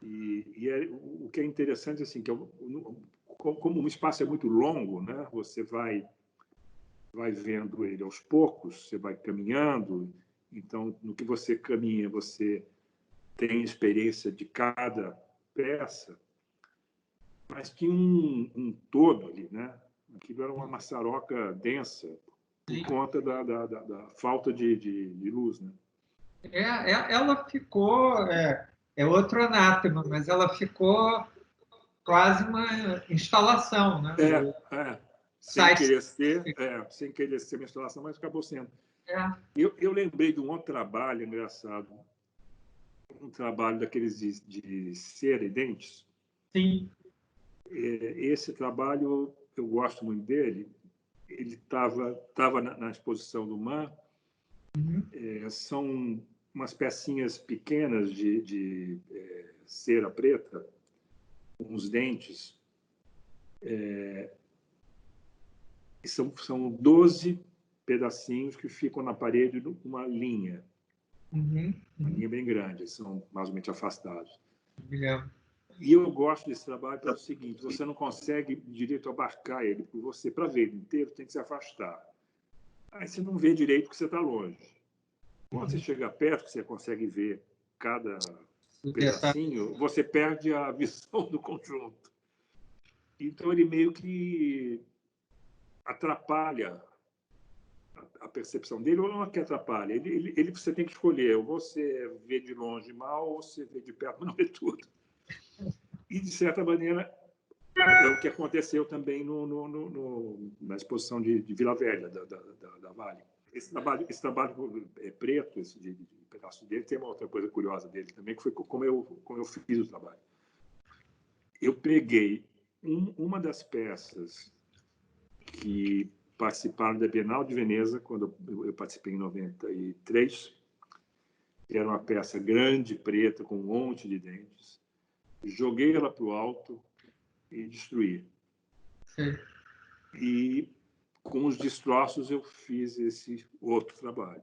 O que é interessante, assim, que como um espaço é muito longo, né? Você vai vendo ele aos poucos, você vai caminhando. Então, no que você caminha, você tem experiência de cada peça, mas tinha um todo ali, né? Aquilo era uma maçaroca densa por conta da falta de luz, né? Ela ficou... é outro anátema, mas ela ficou quase uma instalação, né? Sem Site. sem querer ser uma instalação, mas acabou sendo. É. Eu lembrei de um outro trabalho engraçado, um trabalho daqueles de cera e dentes. Sim. Esse trabalho, eu gosto muito dele. Ele estava na exposição do MAN. São umas pecinhas pequenas de cera preta, uns dentes. E são 12 pedacinhos que ficam na parede numa linha. Uma linha bem grande, são mais ou menos afastados. E eu gosto desse trabalho pelo seguinte: você não consegue direito abarcar ele, porque você, para ver ele inteiro, tem que se afastar. Aí você não vê direito porque você está longe. Quando você chega perto, que você consegue ver cada pedacinho, você perde a visão do conjunto. Então, ele meio que atrapalha a percepção dele, ou não é que atrapalha. Ele você tem que escolher: ou você vê de longe mal, ou você vê de perto, mas não vê tudo. E, de certa maneira, é o que aconteceu também na exposição de Vila Velha, da Vale. Esse trabalho preto, esse de pedaço dele, tem uma outra coisa curiosa dele também, que foi como eu fiz o trabalho. Eu peguei uma das peças que participaram da Bienal de Veneza, quando eu participei em 93, que era uma peça grande, preta, com um monte de dentes. Joguei ela para o alto e destruí. Sim. E com os destroços eu fiz esse outro trabalho.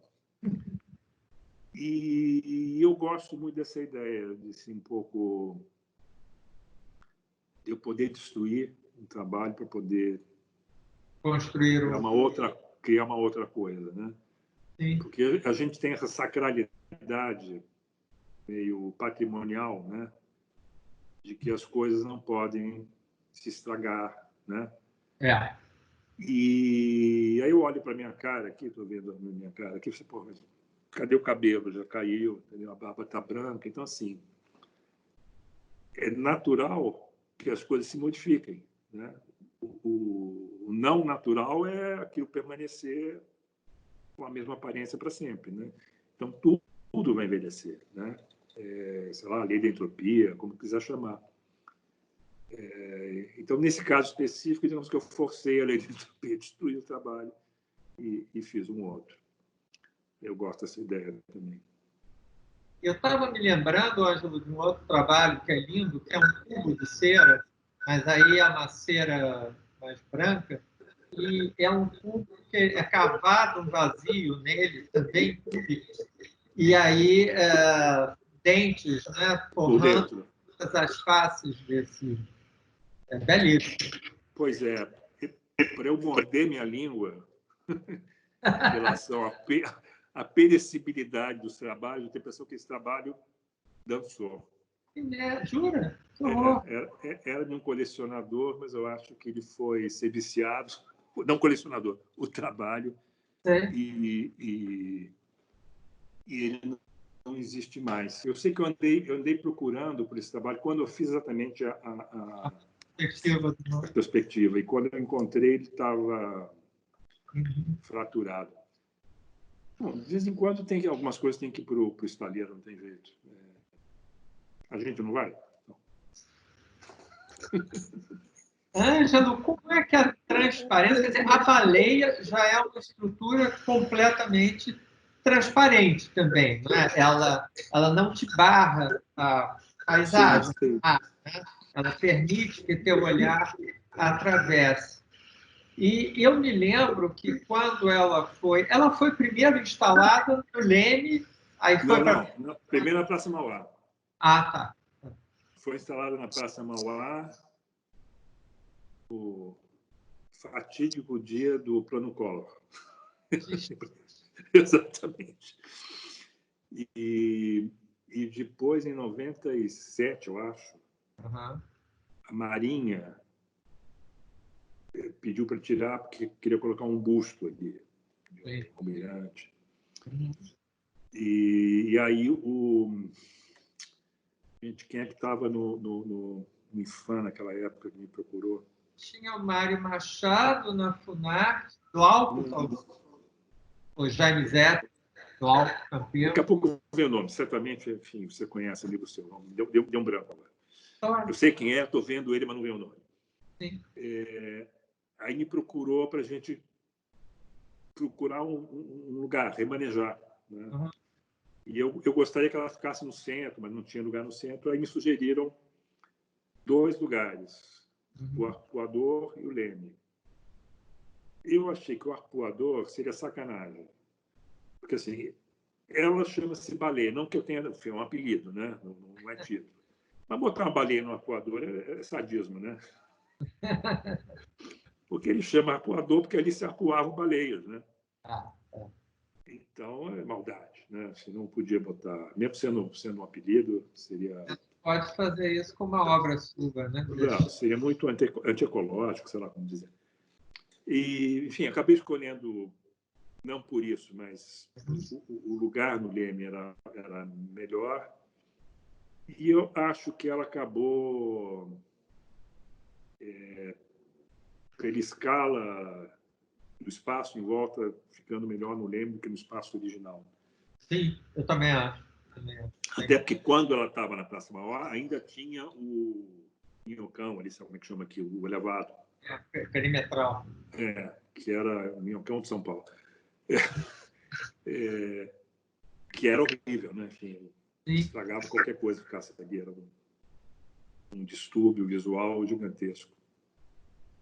E eu gosto muito dessa ideia de assim, um pouco de eu poder destruir um trabalho para poder Construir criar uma outra coisa, né? Sim. Porque a gente tem essa sacralidade meio patrimonial, né? De que as coisas não podem se estragar, né? E aí eu olho para minha cara aqui, estou vendo a minha cara aqui, você, pô, mas cadê o cabelo? Já caiu, entendeu? A barba está branca. Então, assim, é natural que as coisas se modifiquem, né? O não natural é aquilo permanecer com a mesma aparência para sempre, né? Então, tudo vai envelhecer, né? Sei lá, a lei da entropia, como quiser chamar. Então, nesse caso específico, digamos que eu forcei a lei da entropia, destruí o trabalho e fiz um outro. Eu gosto dessa ideia também. Eu estava me lembrando, Ângelo, de um outro trabalho que é lindo, que é um cubo de cera, mas aí é uma cera mais branca, e é um cubo que é cavado um vazio nele, também cúbico, e aí dentes, né, forrando todas as faces desse. É belíssimo. Pois é, para eu morder minha língua em relação à perecibilidade dos trabalhos, tem pessoa que esse trabalho dançou. Jura? Era de um colecionador, mas eu acho que ele foi ser viciado, não colecionador, o trabalho, e ele não existe mais. Eu sei que eu andei procurando por esse trabalho quando eu fiz exatamente a perspectiva, e quando eu encontrei, ele estava fraturado. Bom, de vez em quando algumas coisas têm que ir para o estaleiro, não tem jeito. A gente não vai? Não. Ângelo, como é que a transparência... Quer dizer, a baleia já é uma estrutura completamente transparente também, não é? Ela não te barra a paisagem, Sim. né? Ela permite que teu olhar atravesse. E eu me lembro que quando ela foi primeiro instalada no Leme, aí foi Não. Primeiro na Praça Mauá. Ah, tá. Foi instalada na Praça Mauá o fatídico dia do Plano Collor. Exatamente. E depois, em 97, eu acho, a Marinha pediu para tirar porque queria colocar um busto ali, de um almirante. E aí Gente, quem é que estava no IFAM naquela época que me procurou? Tinha o Mário Machado na Funarte, Glauco, talvez, o Jaime Zé, Glauco Campeão. Daqui a pouco eu vou ver o nome. Certamente, enfim, você conhece ali o seu nome. Deu um branco agora. Eu sei quem é, estou vendo ele, mas não vejo o nome. Sim. Aí me procurou para a gente procurar um lugar, remanejar. Né? Uhum. E eu gostaria que ela ficasse no centro, mas não tinha lugar no centro. Aí me sugeriram 2 lugares, o Arpoador e o Leme. Eu achei que o Arpoador seria sacanagem. Porque, assim, ela chama-se baleia. Não que eu tenha... É um apelido, né? Não é título. Mas botar uma baleia no Arpoador é sadismo, né? Porque ele chama Arpoador porque ali se arpoavam baleias, né? Então, é maldade, né? Você não podia botar... Mesmo sendo um apelido, seria... Pode fazer isso com uma obra sua, né? Não, seria muito antiecológico, sei lá como dizer. E, enfim, acabei escolhendo, não por isso, mas o lugar no Leme era melhor. E eu acho que ela acabou, pela escala do espaço em volta, ficando melhor no Leme do que no espaço original. Sim, eu também acho. Até porque quando ela estava na Praça Mauá, ainda tinha o Minhocão, ali, sabe como é que chama aqui, o elevado. Perimetral. Que era o Minhocão de São Paulo. Que era horrível, né? Enfim, estragava qualquer coisa que ficasse ali. Era um distúrbio visual gigantesco.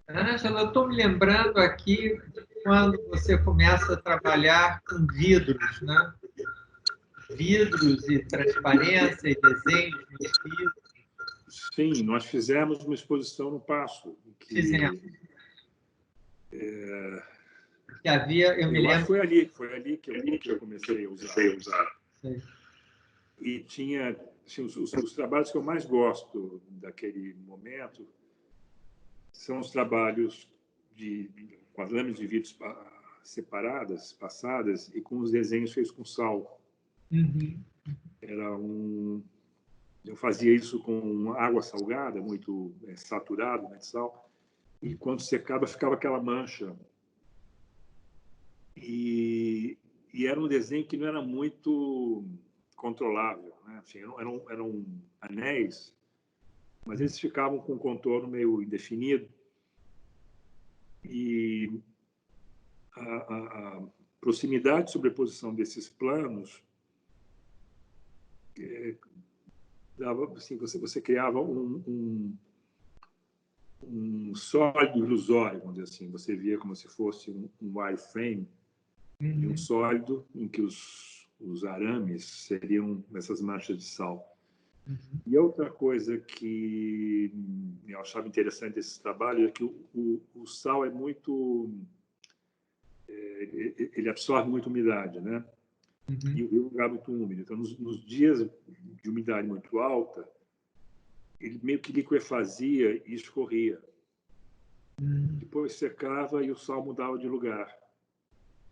Ângela, eu estou me lembrando aqui quando você começa a trabalhar com vidros, né? Vidros e transparência e desenhos nos vidros. Sim, nós fizemos uma exposição no Paço. Fizemos. Que havia, eu me lembro... Acho que foi ali que eu comecei a usar. Sim. E tinha assim, os trabalhos que eu mais gosto daquele momento são os trabalhos com as lâminas de vidro separadas, passadas, e com os desenhos feitos com sal. Eu fazia isso com água salgada, muito saturado, né, de sal, e quando secava ficava aquela mancha. E era um desenho que não era muito controlável, né? Assim, eram anéis, mas eles ficavam com um contorno meio indefinido. E a proximidade de sobreposição desses planos dava, assim, você criava um sólido ilusório, vamos dizer assim. Você via como se fosse um wireframe de um sólido em que os arames seriam essas manchas de sal. E outra coisa que eu achava interessante desse trabalho é que o sal é muito... ele absorve muita umidade, né? E o lugar muito úmido. Então, nos dias de umidade muito alta, ele meio que liquefazia e escorria. Depois secava e o sal mudava de lugar.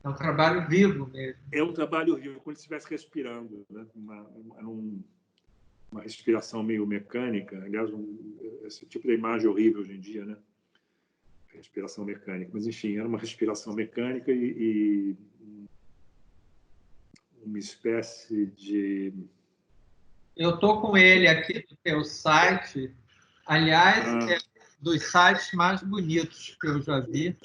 É um trabalho vivo mesmo. É um trabalho vivo, como se estivesse respirando, né? Uma respiração meio mecânica. Aliás, esse tipo de imagem horrível hoje em dia, né? Respiração mecânica. Mas, enfim, era uma respiração mecânica e uma espécie de... Eu estou com ele aqui no teu site. Aliás, é dos sites mais bonitos que eu já vi.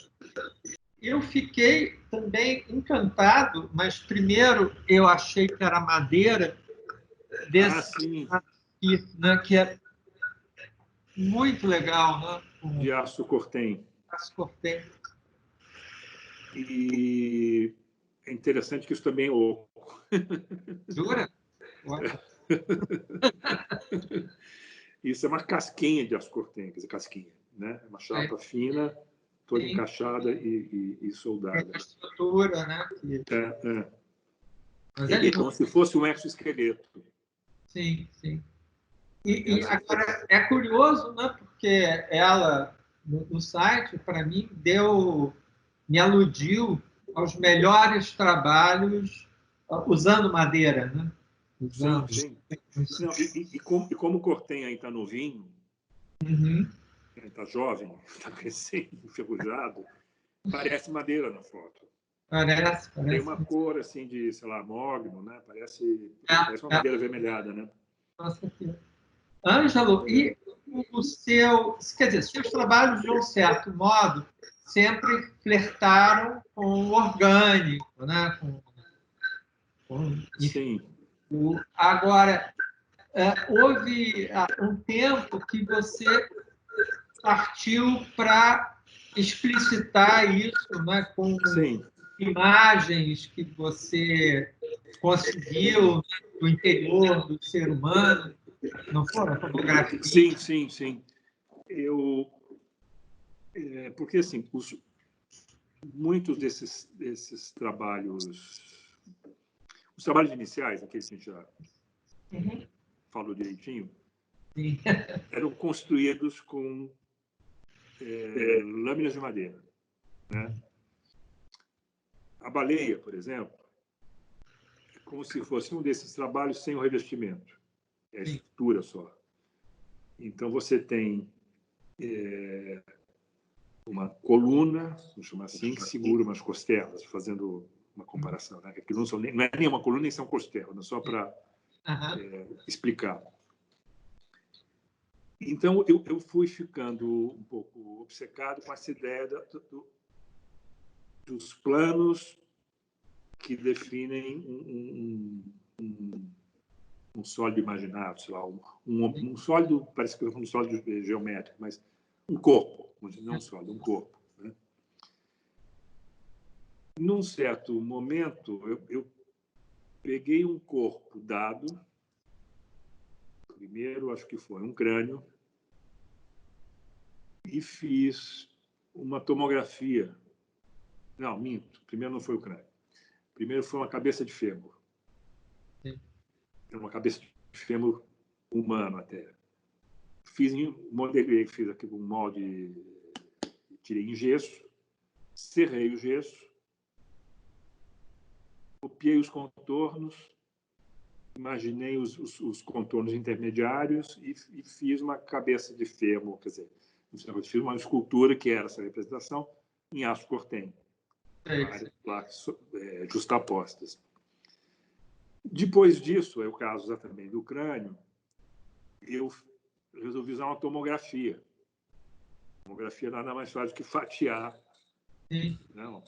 Eu fiquei também encantado, mas primeiro eu achei que era madeira desse aqui, né, que é muito legal, né? De aço cortem. Aço cortem. E é interessante que isso também é oco. Jura? Isso é uma casquinha de aço cortem, quer dizer, casquinha, né? É uma chapa fina, toda encaixada e soldada. É a estrutura, né? Mas é como se fosse um exoesqueleto. Sim, sim. E agora é curioso, né? Porque ela no site para mim me aludiu aos melhores trabalhos usando madeira, né? Sim, sim. Não, e como o Corten ainda está novinho, está jovem, está recém-enferrujado, parece madeira na foto. Parece. Tem uma cor assim de, sei lá, mogno, né? Parece uma madeira avermelhada, né? Com certeza. Ângelo, e o seu, quer dizer, seus trabalhos, de um certo modo, sempre flertaram com o orgânico, né? Sim. Agora, houve um tempo que você partiu para explicitar isso, né, com Sim. imagens que você conseguiu do interior do ser humano, não foram fotografia? Sim, sim, sim. Porque assim, muitos desses trabalhos, os trabalhos iniciais, aqueles que a gente já falou direitinho, Sim. eram construídos com lâminas de madeira, né? A baleia, por exemplo, é como se fosse um desses trabalhos sem o revestimento, é a estrutura só. Então você tem uma coluna, vamos chamar assim, que segura umas costelas, fazendo uma comparação, né? Que não é nem uma coluna nem são costelas, só para explicar. Então eu fui ficando um pouco obcecado com essa ideia dos planos que definem um sólido imaginário, sei lá, um sólido, parece que eu estou falando sólido geométrico, mas um corpo, não um sólido, um corpo. Né? Num certo momento, eu peguei um corpo dado, primeiro acho que foi um crânio, e fiz uma tomografia. Não, minto, primeiro não foi o crânio. Primeiro foi uma cabeça de fêmur. Uma cabeça de fêmur humano até. Modelei, fiz aqui um molde, tirei em gesso, serrei o gesso, copiei os contornos, imaginei os contornos intermediários e fiz uma cabeça de fêmur, quer dizer, fiz uma escultura que era essa representação em aço cortem, várias placas justapostas. Depois disso, é o caso exatamente do crânio, eu resolvi usar uma tomografia. Tomografia nada mais faz do que fatiar. Não.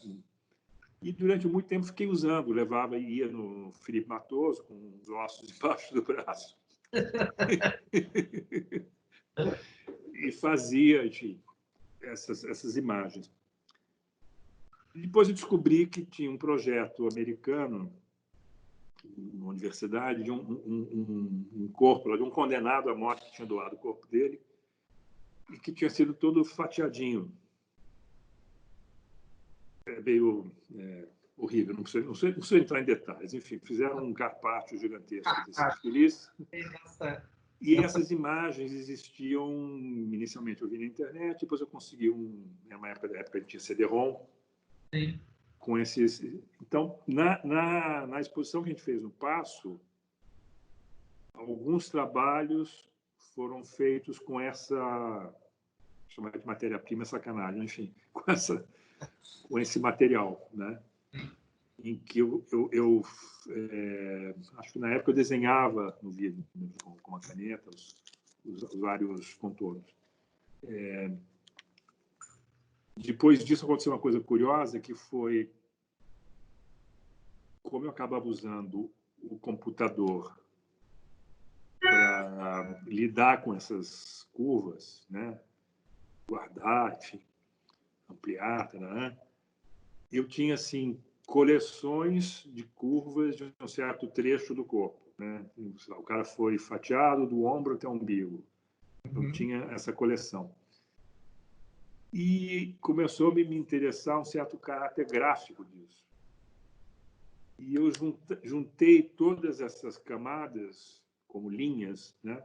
E durante muito tempo fiquei usando, levava e ia no Felipe Matoso com os ossos embaixo do braço. E fazia, enfim, essas imagens. Depois eu descobri que tinha um projeto americano, numa universidade, de um corpo, de um condenado à morte que tinha doado o corpo dele e que tinha sido todo fatiadinho. É meio horrível, não preciso entrar em detalhes. Enfim, fizeram um carpaccio gigantesco desse infeliz. E essas imagens existiam, inicialmente eu vi na internet, depois eu consegui na época tinha CD-ROM, com esses. Então, na exposição que a gente fez no Passo, alguns trabalhos foram feitos com essa, chamar de matéria-prima, sacanagem, enfim, com esse material, né? Em que eu acho que na época eu desenhava no vídeo com uma caneta os vários contornos. Depois disso aconteceu uma coisa curiosa, que foi como eu acabava usando o computador para lidar com essas curvas, né? Guardar, enfim, ampliar, né? Eu tinha assim coleções de curvas de um certo trecho do corpo, né? O cara foi fatiado do ombro até o umbigo. Eu tinha essa coleção. E começou a me interessar um certo caráter gráfico disso. E eu juntei todas essas camadas como linhas, né?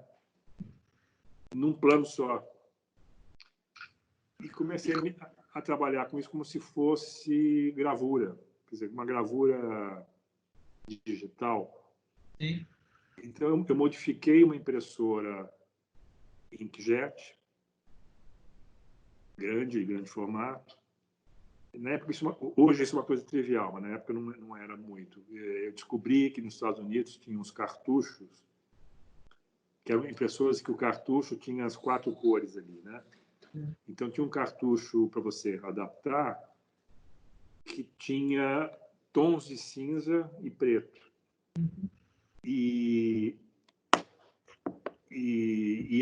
Num plano só. E comecei a trabalhar com isso como se fosse gravura, quer dizer, uma gravura digital. Sim. Então, eu modifiquei uma impressora inkjet, de grande formato. Na época, hoje isso é uma coisa trivial, mas na época não era muito. Eu descobri que nos Estados Unidos tinha uns cartuchos, que eram impressoras que o cartucho tinha as 4 cores ali, né? Então, tinha um cartucho para você adaptar que tinha tons de cinza e preto. E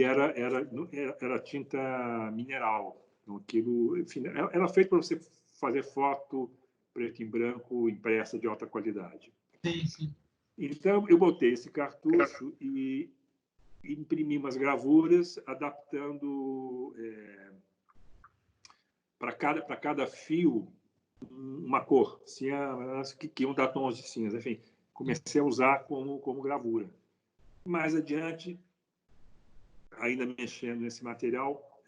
era tinta mineral. Então, aquilo, enfim, era feito para você fazer foto preto e branco impressa de alta qualidade. Sim, sim. Então, eu botei esse cartucho e imprimi umas gravuras, adaptando para cada fio uma cor. Que iam dar tons de cinza. Enfim, comecei a usar como gravura. Mais adiante, ainda mexendo nesse material,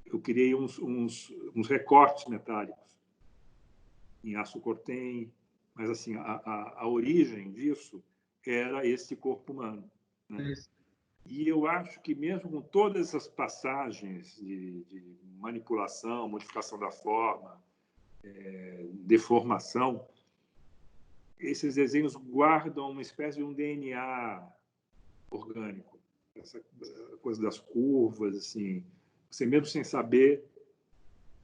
eu criei uns recortes metálicos em aço cortem, mas assim a origem disso era esse corpo humano, né? E eu acho que mesmo com todas essas passagens de manipulação, modificação da forma, deformação, esses desenhos guardam uma espécie de um DNA orgânico. Essa coisa das curvas, assim, você mesmo sem saber,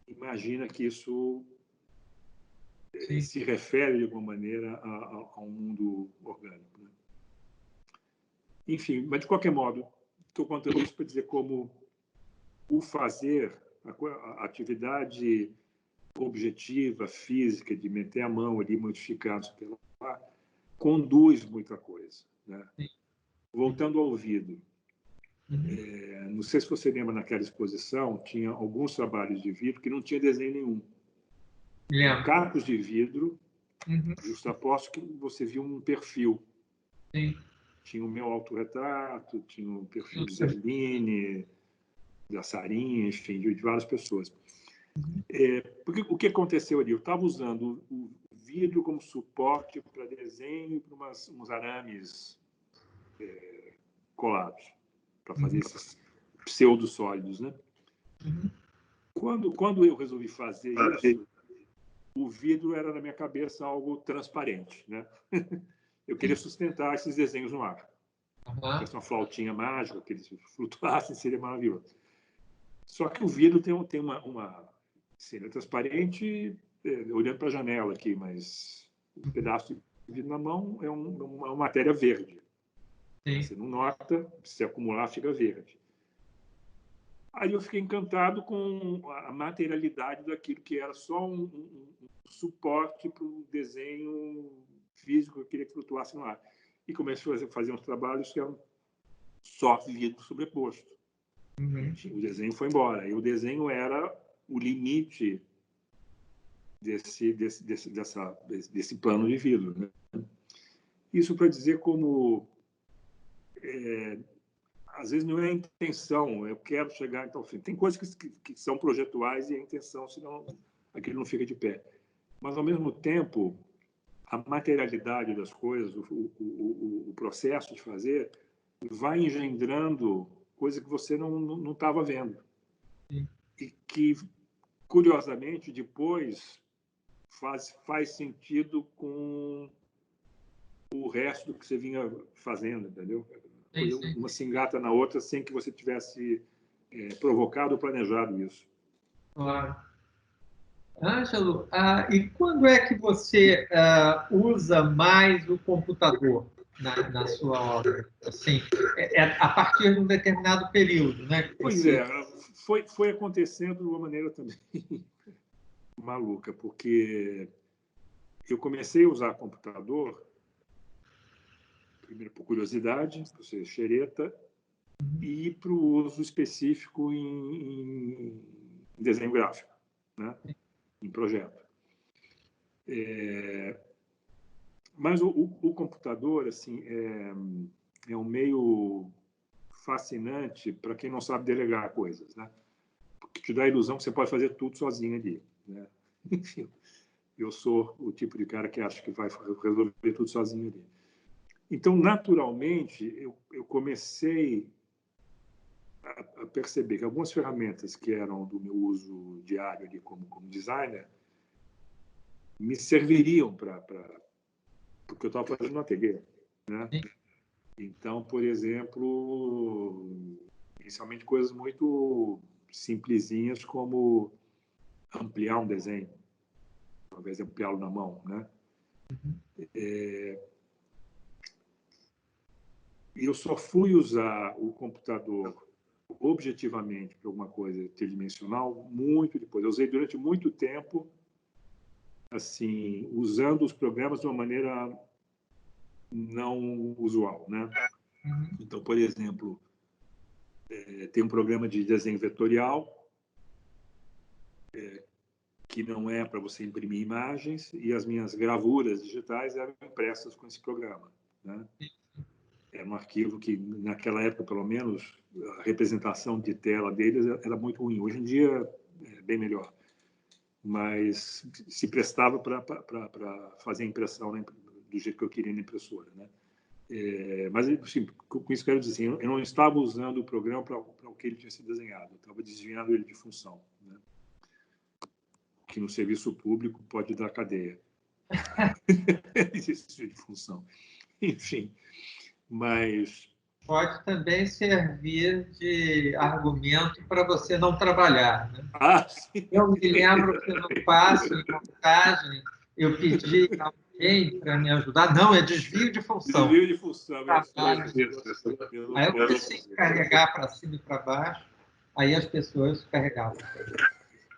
imagina que isso se refere de alguma maneira a um mundo orgânico, né? Enfim, mas de qualquer modo, estou contando isso para dizer como o fazer, a atividade objetiva, física, de meter a mão ali, modificar, conduz muita coisa, né? Voltando ao vidro, não sei se você lembra, naquela exposição, tinha alguns trabalhos de vidro que não tinha desenho nenhum. Cacos de vidro, justaposto, que você viu um perfil. Sim. Tinha o meu autorretrato, tinha o perfil de Zerline, da Sarinha, enfim, de várias pessoas. Porque o que aconteceu ali? Eu estava usando o vidro como suporte para desenho, para uns arames colados, para fazer esses pseudo-sólidos, né? Quando eu resolvi fazer isso, o vidro era na minha cabeça algo transparente, né? Eu queria sustentar esses desenhos no ar. Se fosse uma flautinha mágica, que eles flutuassem, seria maravilhoso. Só que o vidro tem uma cena transparente, olhando para a janela aqui, mas um pedaço de vidro na mão é uma matéria verde. Sim. Você não nota, se acumular, fica verde. Aí eu fiquei encantado com a materialidade daquilo que era só um suporte para o desenho físico que eu queria que flutuasse no ar. E comecei a fazer uns trabalhos que eram só vidro sobreposto. O desenho foi embora. E o desenho era o limite desse plano de vidro, né? Isso para dizer como às vezes não é a intenção, eu quero chegar, então, tem coisas que são projetuais e a intenção, senão aquilo não fica de pé. Mas, ao mesmo tempo, a materialidade das coisas, o processo de fazer, vai engendrando coisa que você não estava vendo. E que, curiosamente, depois faz sentido com o resto do que você vinha fazendo, entendeu? Uma se engata na outra sem que você tivesse provocado ou planejado isso. Claro. Ângelo, e quando é que você usa mais o computador na sua obra? Assim, a partir de um determinado período, né? Pois é, foi acontecendo de uma maneira também maluca, porque eu comecei a usar computador primeiro por curiosidade, por ser xereta, e para o uso específico em desenho gráfico, né? Em projeto. Mas o computador, assim, é um meio fascinante para quem não sabe delegar coisas, né? Porque te dá a ilusão que você pode fazer tudo sozinho ali, né? Enfim, eu sou o tipo de cara que acha que vai resolver tudo sozinho ali. Então, naturalmente, eu comecei a perceber que algumas ferramentas que eram do meu uso diário ali como designer me serviriam para o que eu estava fazendo no ateliê, né? Então, por exemplo, inicialmente coisas muito simplesinhas como ampliar um desenho, ao invés de ampliá-lo na mão, né? E eu só fui usar o computador objetivamente para alguma coisa tridimensional muito depois. Eu usei durante muito tempo, assim, usando os programas de uma maneira não usual, né? Então, por exemplo, tem um programa de desenho vetorial que não é para você imprimir imagens, e as minhas gravuras digitais eram impressas com esse programa, né? Era um arquivo que, naquela época, pelo menos, a representação de tela deles era muito ruim. Hoje em dia, é bem melhor. Mas se prestava para fazer a impressão, né, do jeito que eu queria na impressora, né? Mas, assim, com isso quero dizer, assim, eu não estava usando o programa para o que ele tinha sido desenhado. Eu estava desviando ele de função, né? Que no serviço público pode dar cadeia. Desvio de função. Enfim, mas... Pode também servir de argumento para você não trabalhar, né? Sim. Eu me lembro que no passo, em montagem, eu pedi a alguém para me ajudar. Não, é desvio de função. Desvio de função. Aí eu comecei a carregar para cima e para baixo, aí as pessoas carregavam.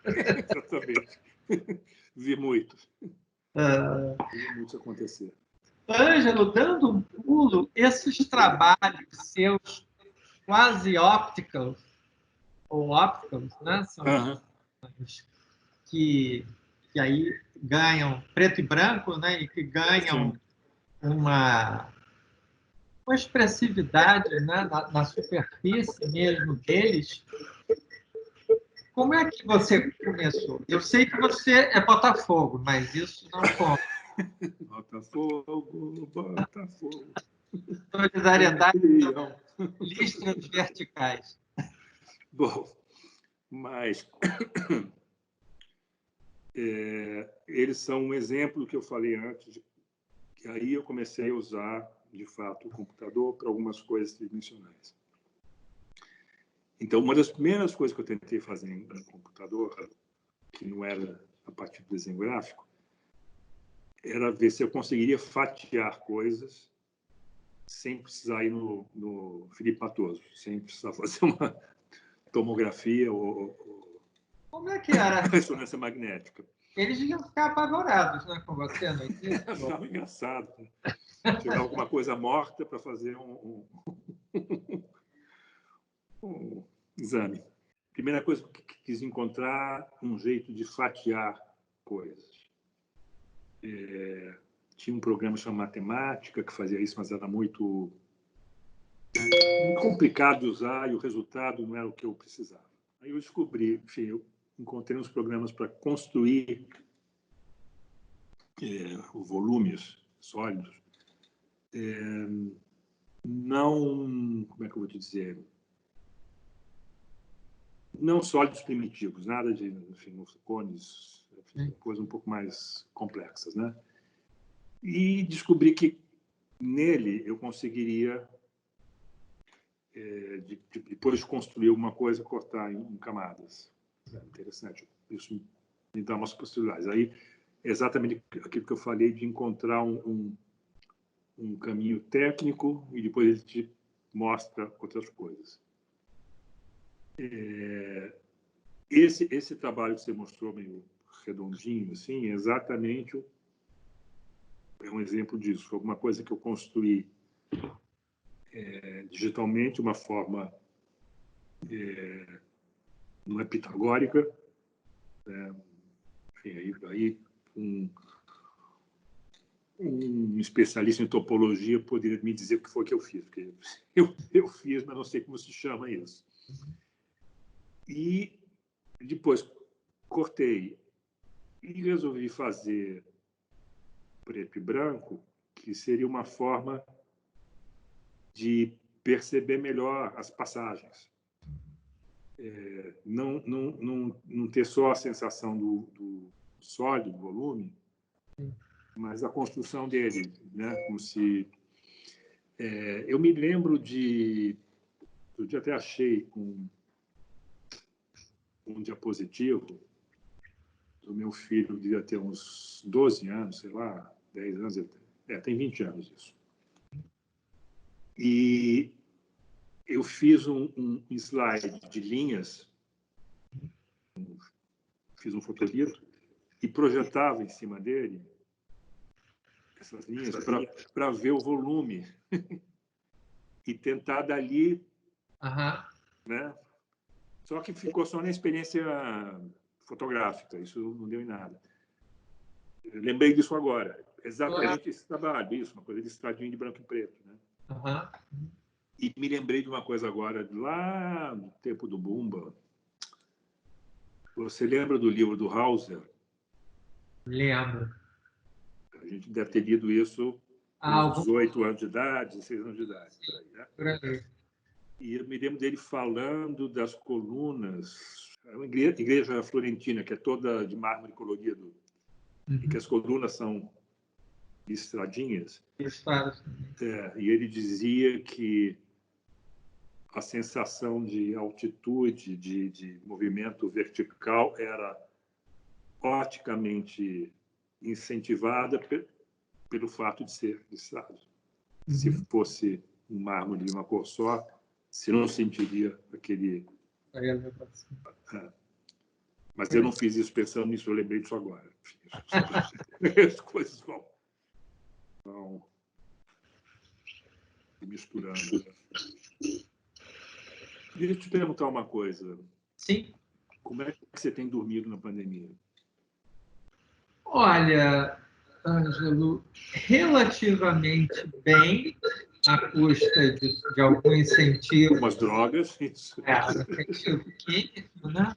Exatamente. Vi muito. Vi muito acontecer. Ângelo, dando um pulo, esses trabalhos seus quase ópticos, ou ópticos, né? São que aí ganham preto e branco, né? E que ganham uma expressividade, né? Na superfície mesmo deles. Como é que você começou? Eu sei que você é Botafogo, mas isso não conta. Botafogo, Botafogo. Solidariedade listras verticais. Bom, mas eles são um exemplo que eu falei antes, que aí eu comecei a usar, de fato, o computador para algumas coisas tridimensionais. Então, uma das primeiras coisas que eu tentei fazer no computador, que não era a partir do desenho gráfico, era ver se eu conseguiria fatiar coisas sem precisar ir no Felipe Matoso, sem precisar fazer uma tomografia ou Como é que era? ressonância magnética. Eles iam ficar apavorados, né, com você no início. Achava engraçado. Tirar alguma coisa morta para fazer um exame. Primeira coisa que quis encontrar um jeito de fatiar coisas. Tinha um programa chamado Matemática que fazia isso, mas era muito complicado de usar e o resultado não era o que eu precisava. Aí eu descobri, enfim, eu encontrei uns programas para construir volumes sólidos. Não, como é que eu vou te dizer? Não sólidos primitivos, nada de, enfim, cones, coisas um pouco mais complexas, né? E descobri que nele eu conseguiria, depois de construir alguma coisa, cortar em camadas. Interessante. Isso me dá umas possibilidades. Aí, exatamente aquilo que eu falei de encontrar um caminho técnico e depois ele te mostra outras coisas. Esse trabalho que você mostrou, meio redondinho, assim, exatamente é um exemplo disso. Foi alguma coisa que eu construí digitalmente, uma forma não é pitagórica. Enfim, aí um especialista em topologia poderia me dizer o que foi que eu fiz, porque eu fiz, mas não sei como se chama isso. E depois cortei e resolvi fazer preto e branco, que seria uma forma de perceber melhor as passagens. Não ter só a sensação do sólido, do volume, mas a construção dele, né? Como se... eu me lembro eu já até achei um diapositivo do meu filho, devia ter uns 12 anos, sei lá, 10 anos, tem 20 anos isso. E eu fiz um slide de linhas, fiz um fotolito e projetava em cima dele essas linhas para ver o volume e tentar dali, né? Só que ficou só na experiência fotográfica, isso não deu em nada. Eu lembrei disso agora, exatamente esse trabalho, isso, uma coisa de estradinho de branco e preto, né? E me lembrei de uma coisa agora, lá no tempo do Bumba. Você lembra do livro do Hauser? Lembro. A gente deve ter lido isso com 18 anos de idade, 16 anos de idade. Por aí, né? E eu me lembro dele falando das colunas. É uma igreja florentina, que é toda de mármore colorido, e que as colunas são estradinhas. E ele dizia que a sensação de altitude, de movimento vertical, era oticamente incentivada pelo fato de ser listrado. Se fosse um mármore de uma cor só, você não sentiria aquele... Mas eu não fiz isso pensando nisso, eu lembrei disso agora. As coisas vão misturando. Deixa eu te perguntar uma coisa. Sim. Como é que você tem dormido na pandemia? Olha, Ângelo, relativamente bem, à custa de algum incentivo. Umas drogas, isso. Incentivo químico, né?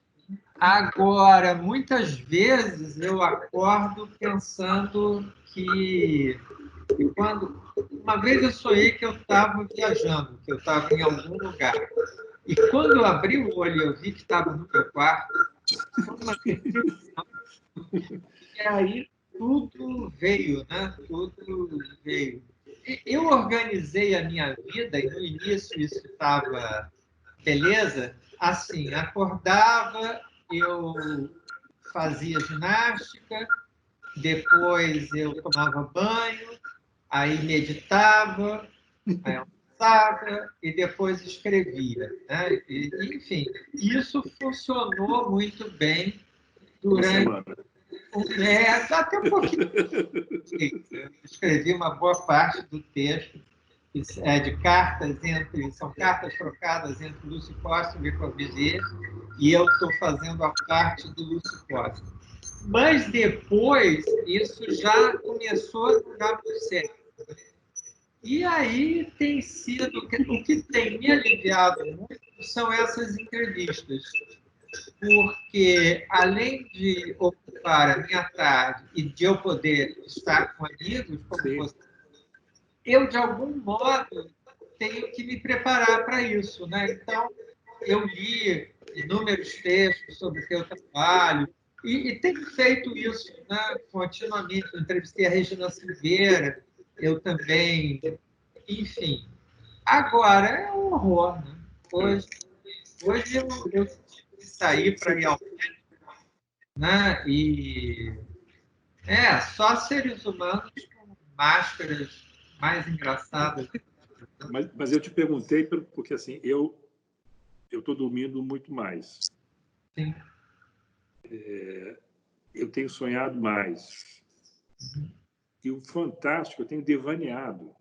Agora, muitas vezes eu acordo pensando que uma vez eu sonhei que eu estava viajando, que eu estava em algum lugar. E quando eu abri o olho e eu vi que estava no meu quarto, foi uma decepção. E aí tudo veio, né? Tudo veio. Eu organizei a minha vida, e no início isso estava beleza, assim, acordava, eu fazia ginástica, depois eu tomava banho, aí meditava, aí almoçava e depois escrevia, né? Enfim, isso funcionou muito bem durante... até um pouquinho. Eu escrevi uma boa parte do texto de cartas são cartas trocadas entre Lúcio Costa e Le Corbusier, e eu estou fazendo a parte do Lúcio Costa. Mas depois isso já começou a não dar muito certo. E aí tem sido o que tem me aliviado muito são essas entrevistas, porque além de ocupar a minha tarde e de eu poder estar com amigos como você, eu, de algum modo, tenho que me preparar para isso, né? Então, eu li inúmeros textos sobre o teu trabalho e tenho feito isso, né? Continuamente. Eu entrevistei a Regina Silveira, eu também... Enfim. Agora é um horror, né? Hoje eu tive que sair para ir ao médico, né? E só seres humanos com máscaras mais engraçadas. Mas eu te perguntei porque assim eu estou dormindo muito mais. Sim. Eu tenho sonhado mais. E o fantástico, eu tenho devaneado.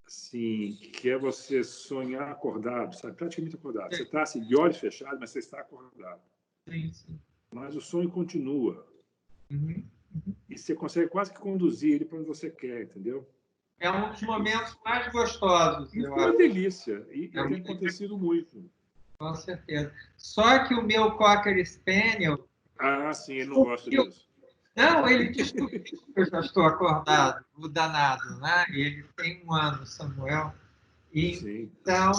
Assim, que é você sonhar acordado, sabe? Praticamente acordado. Você está assim, de olhos fechados, mas você está acordado. Sim, sim. Mas o sonho continua. E você consegue quase que conduzir ele para onde você quer, entendeu? É um dos momentos mais gostosos, eu acho. É uma delícia. E tem acontecido muito. Com certeza. Só que o meu Cocker Spaniel... sim, ele não gosta disso. Não, ele descobriu que eu já estou acordado, o danado, né? Ele tem 1 ano, Samuel. Sim. Então,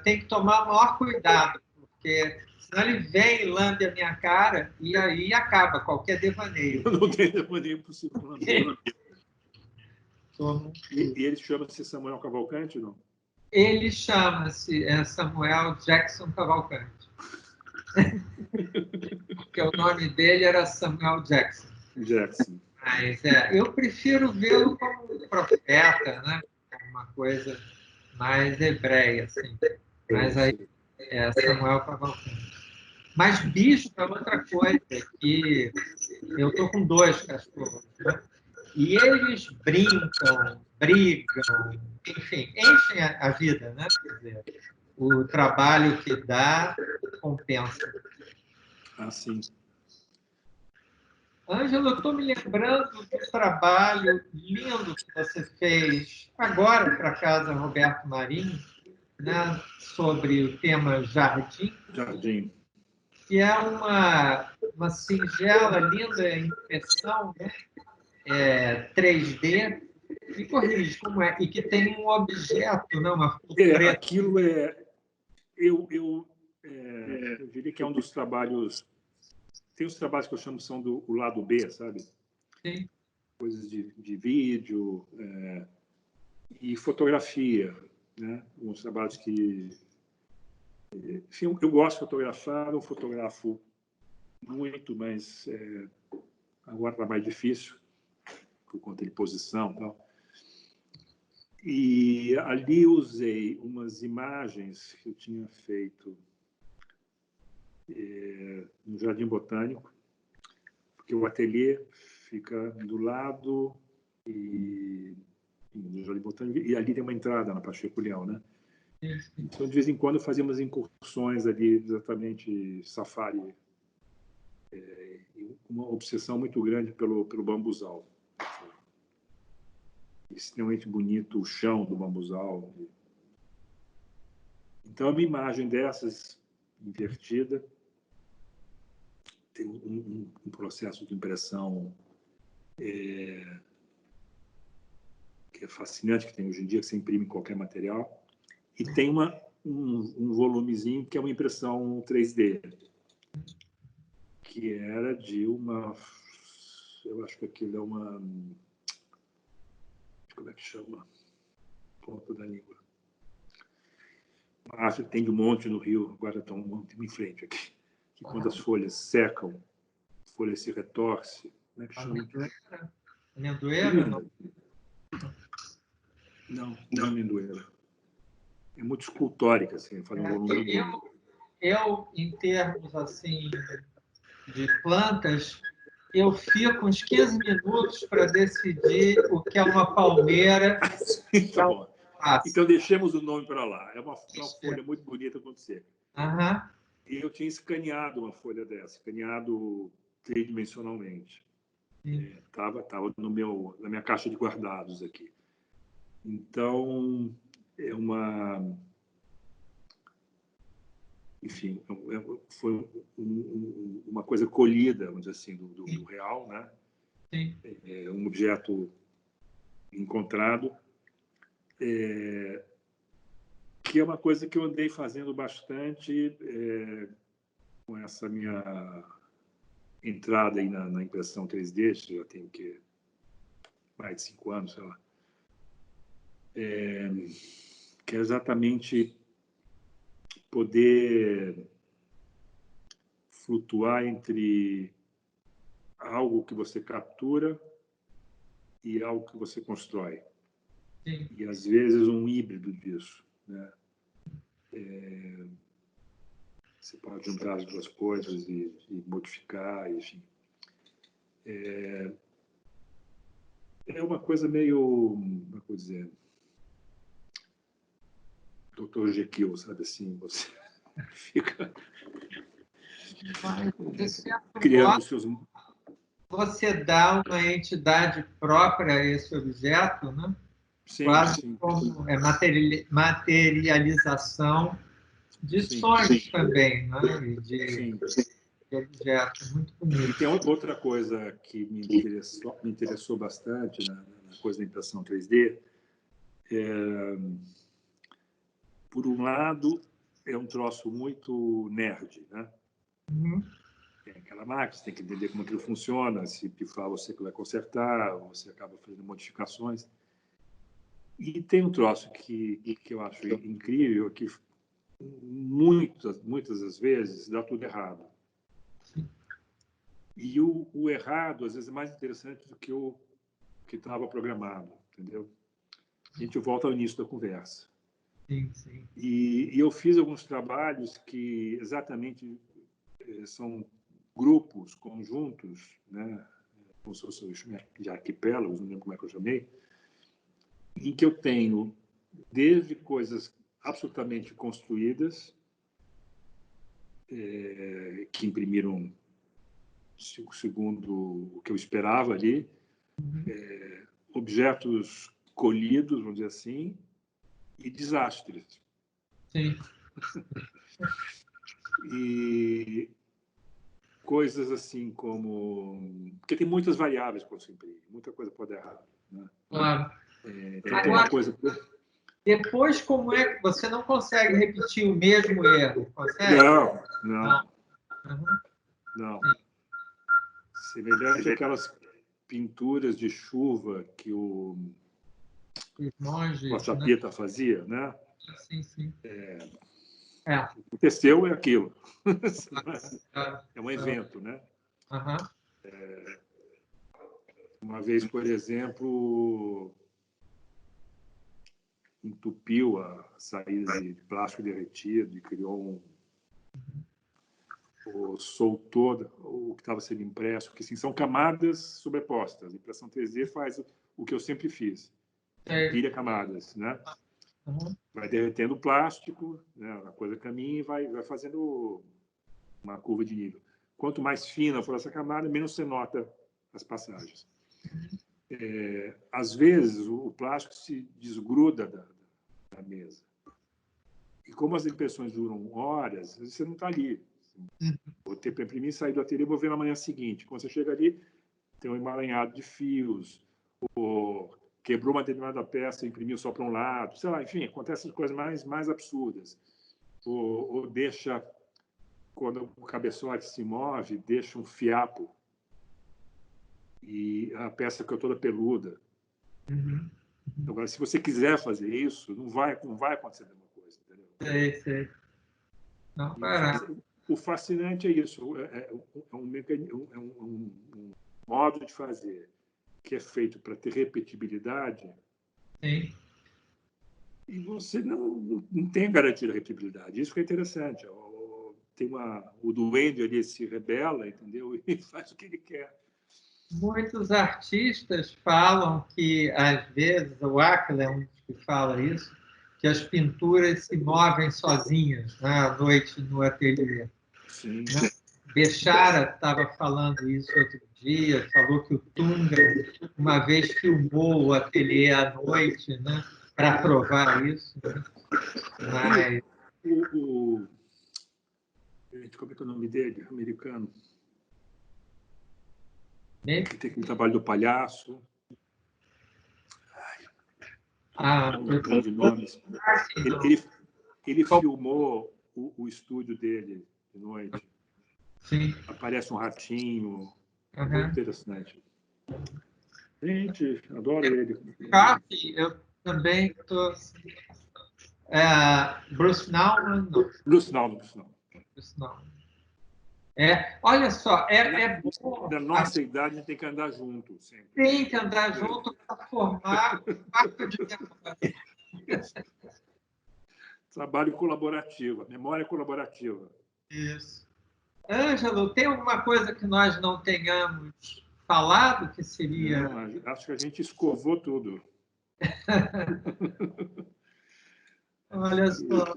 tem que tomar o maior cuidado, porque senão ele vem e lambe a minha cara e aí acaba qualquer devaneio. Não tem devaneio possível. Como... E ele chama-se Samuel Cavalcante, não? Ele chama-se Samuel Jackson Cavalcante. Porque o nome dele era Samuel Jackson. Jackson. Mas eu prefiro vê-lo como um profeta, né? Uma coisa mais hebreia, assim. Mas aí Samuel Cavalcante. Mas bicho é outra coisa, que eu estou com 2 cachorros, né? E eles brincam, brigam, enfim, enchem a vida, né? Quer dizer, o trabalho que dá compensa. Ah, sim. Ângelo, eu estou me lembrando do trabalho lindo que você fez agora para a Casa Roberto Marinho, né, sobre o tema jardim, Jardim. que é uma singela, linda impressão, né, 3D. Me corrige como é, e que tem um objeto, né, uma preta. Aquilo eu diria que é um dos trabalhos. Tem os trabalhos que eu chamo são do lado B, sabe? Sim. Coisas de vídeo e fotografia, né? Uns trabalhos que, enfim, eu gosto de fotografar, eu fotografo muito, mas agora está mais difícil por conta de posição, e tal. E ali usei umas imagens que eu tinha feito no Jardim Botânico, porque o ateliê fica do lado do Jardim Botânico, e ali tem uma entrada na Pacheco Leão, né? Então, de vez em quando, eu fazia umas incursões ali, exatamente safari, uma obsessão muito grande pelo bambuzal. Extremamente bonito o chão do bambuzal. Então, uma imagem dessas, invertida, tem um processo de impressão que é fascinante, que tem hoje em dia, que você imprime qualquer material, e tem um volumezinho que é uma impressão 3D, que era de uma... Eu acho que aquilo é uma... Como é que chama? Ponta da língua. Uma árvore que tem de um monte no Rio, agora está um monte em frente aqui, que quando as folhas secam, a folha se retorce. Como é que chama? Amendoeira? Não, não é amendoeira. É muito escultórica, assim, faz um volume. Eu, em termos assim de plantas, eu fico uns 15 minutos para decidir o que é uma palmeira. Então, então, deixemos o nome para lá. É uma folha muito bonita quando seca. E eu tinha escaneado uma folha dessa, escaneado tridimensionalmente. Estava na minha caixa de guardados aqui. Então, enfim, foi uma coisa colhida, vamos dizer assim, do real, né? Sim. Um objeto encontrado, que é uma coisa que eu andei fazendo bastante com essa minha entrada aí na impressão 3D, já tenho mais de 5 anos, sei lá. Que é exatamente poder flutuar entre algo que você captura e algo que você constrói. Sim. E, às vezes, um híbrido disso, né? Você pode juntar as duas coisas e modificar, enfim. É uma coisa meio, como é que eu vou dizer, Dr. Jekyll, sabe assim? Você fica criando seus... Você dá uma entidade própria a esse objeto, né? Sim, quase sim. como materialização de sonhos também, né? Sim. de objeto, muito bonito. E tem outra coisa que me interessou bastante na coisa da impressão 3D. Por um lado, é um troço muito nerd, né? Uhum. Tem aquela máquina, você tem que entender como aquilo funciona, se pifar você que vai consertar, você acaba fazendo modificações. E tem um troço que eu acho incrível, que muitas das vezes dá tudo errado. E o errado, às vezes, é mais interessante do que o que estava programado, entendeu? A gente volta ao início da conversa. Sim, sim. E eu fiz alguns trabalhos que exatamente são grupos, conjuntos, né? Como se fossem de arquipélagos, não lembro como é que eu chamei, em que eu tenho desde coisas absolutamente construídas, que imprimiram segundo o que eu esperava ali, objetos colhidos, vamos dizer assim, e desastres. Sim. E coisas assim como... Porque tem muitas variáveis quando se imprime, muita coisa pode dar errado, né? Claro. Então, tem uma coisa... Depois, como é que você não consegue repetir o mesmo erro? Consegue? Não. Uhum. Não. Semelhante àquelas pinturas de chuva que o Os monges, Costa né? Pita fazia, né? Sim, sim. Aconteceu é aquilo. É um É. evento, né? Uhum. Uma vez, por exemplo, entupiu a saída de plástico derretido e criou soltou o que estava sendo impresso, porque assim, são camadas sobrepostas. A impressão 3D faz o que eu sempre fiz, empilha camadas, né? Uhum. Vai derretendo o plástico, né? A coisa caminha e vai fazendo uma curva de nível. Quanto mais fina for essa camada, menos você nota as passagens. Às vezes, o plástico se desgruda da mesa. E como as impressões duram horas, você não está ali. Vou ter para imprimir, sair do ateliê, vou ver na manhã seguinte. Quando você chega ali, tem um emaranhado de fios, ou quebrou uma determinada peça e imprimiu só para um lado, sei lá, enfim, acontecem coisas mais absurdas. Ou deixa, quando o cabeçote se move, deixa um fiapo e a peça fica toda peluda. Uhum. Agora, se você quiser fazer isso, não vai acontecer a mesma coisa, entendeu? Sei. Não, O fascinante é isso, é um modo de fazer que é feito para ter repetibilidade. Sim. E você não tem garantia de repetibilidade. Isso que é interessante. O duende ali se rebela, entendeu? E faz o que ele quer. Muitos artistas falam que, às vezes, o Aquila é um que fala isso, que as pinturas se movem sozinhas, né, à noite no ateliê. Sim. Né? Bechara estava falando isso outro dia, falou que o Tunga, uma vez, filmou o ateliê à noite, né, para provar isso. Né? Mas... Como é que é o nome dele? Americano. Bem... Que tem aquele trabalho do palhaço. De nomes. Ele filmou o estúdio dele de noite. Sim. Aparece um ratinho. Uhum. Muito interessante. Gente, adoro ele. Eu também estou... Bruce Nauman? Não. Bruce Nauman. Bruce Nauman. Olha só, bom. Da nossa idade, a gente tem que andar junto sempre. Tem que andar junto para formar um quarto de memória. Trabalho colaborativo, memória colaborativa. Isso. Ângelo, tem alguma coisa que nós não tenhamos falado que seria... Não, acho que a gente escovou tudo. Olha só,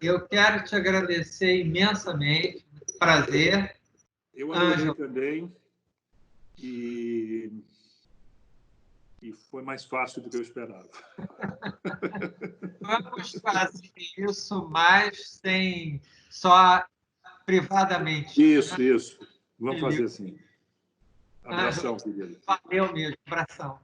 eu quero te agradecer imensamente, prazer. Eu adorei também e foi mais fácil do que eu esperava. Vamos fazer isso mais sem só privadamente. Isso. Vamos fazer assim. Abração, querido. Valeu mesmo. Abração.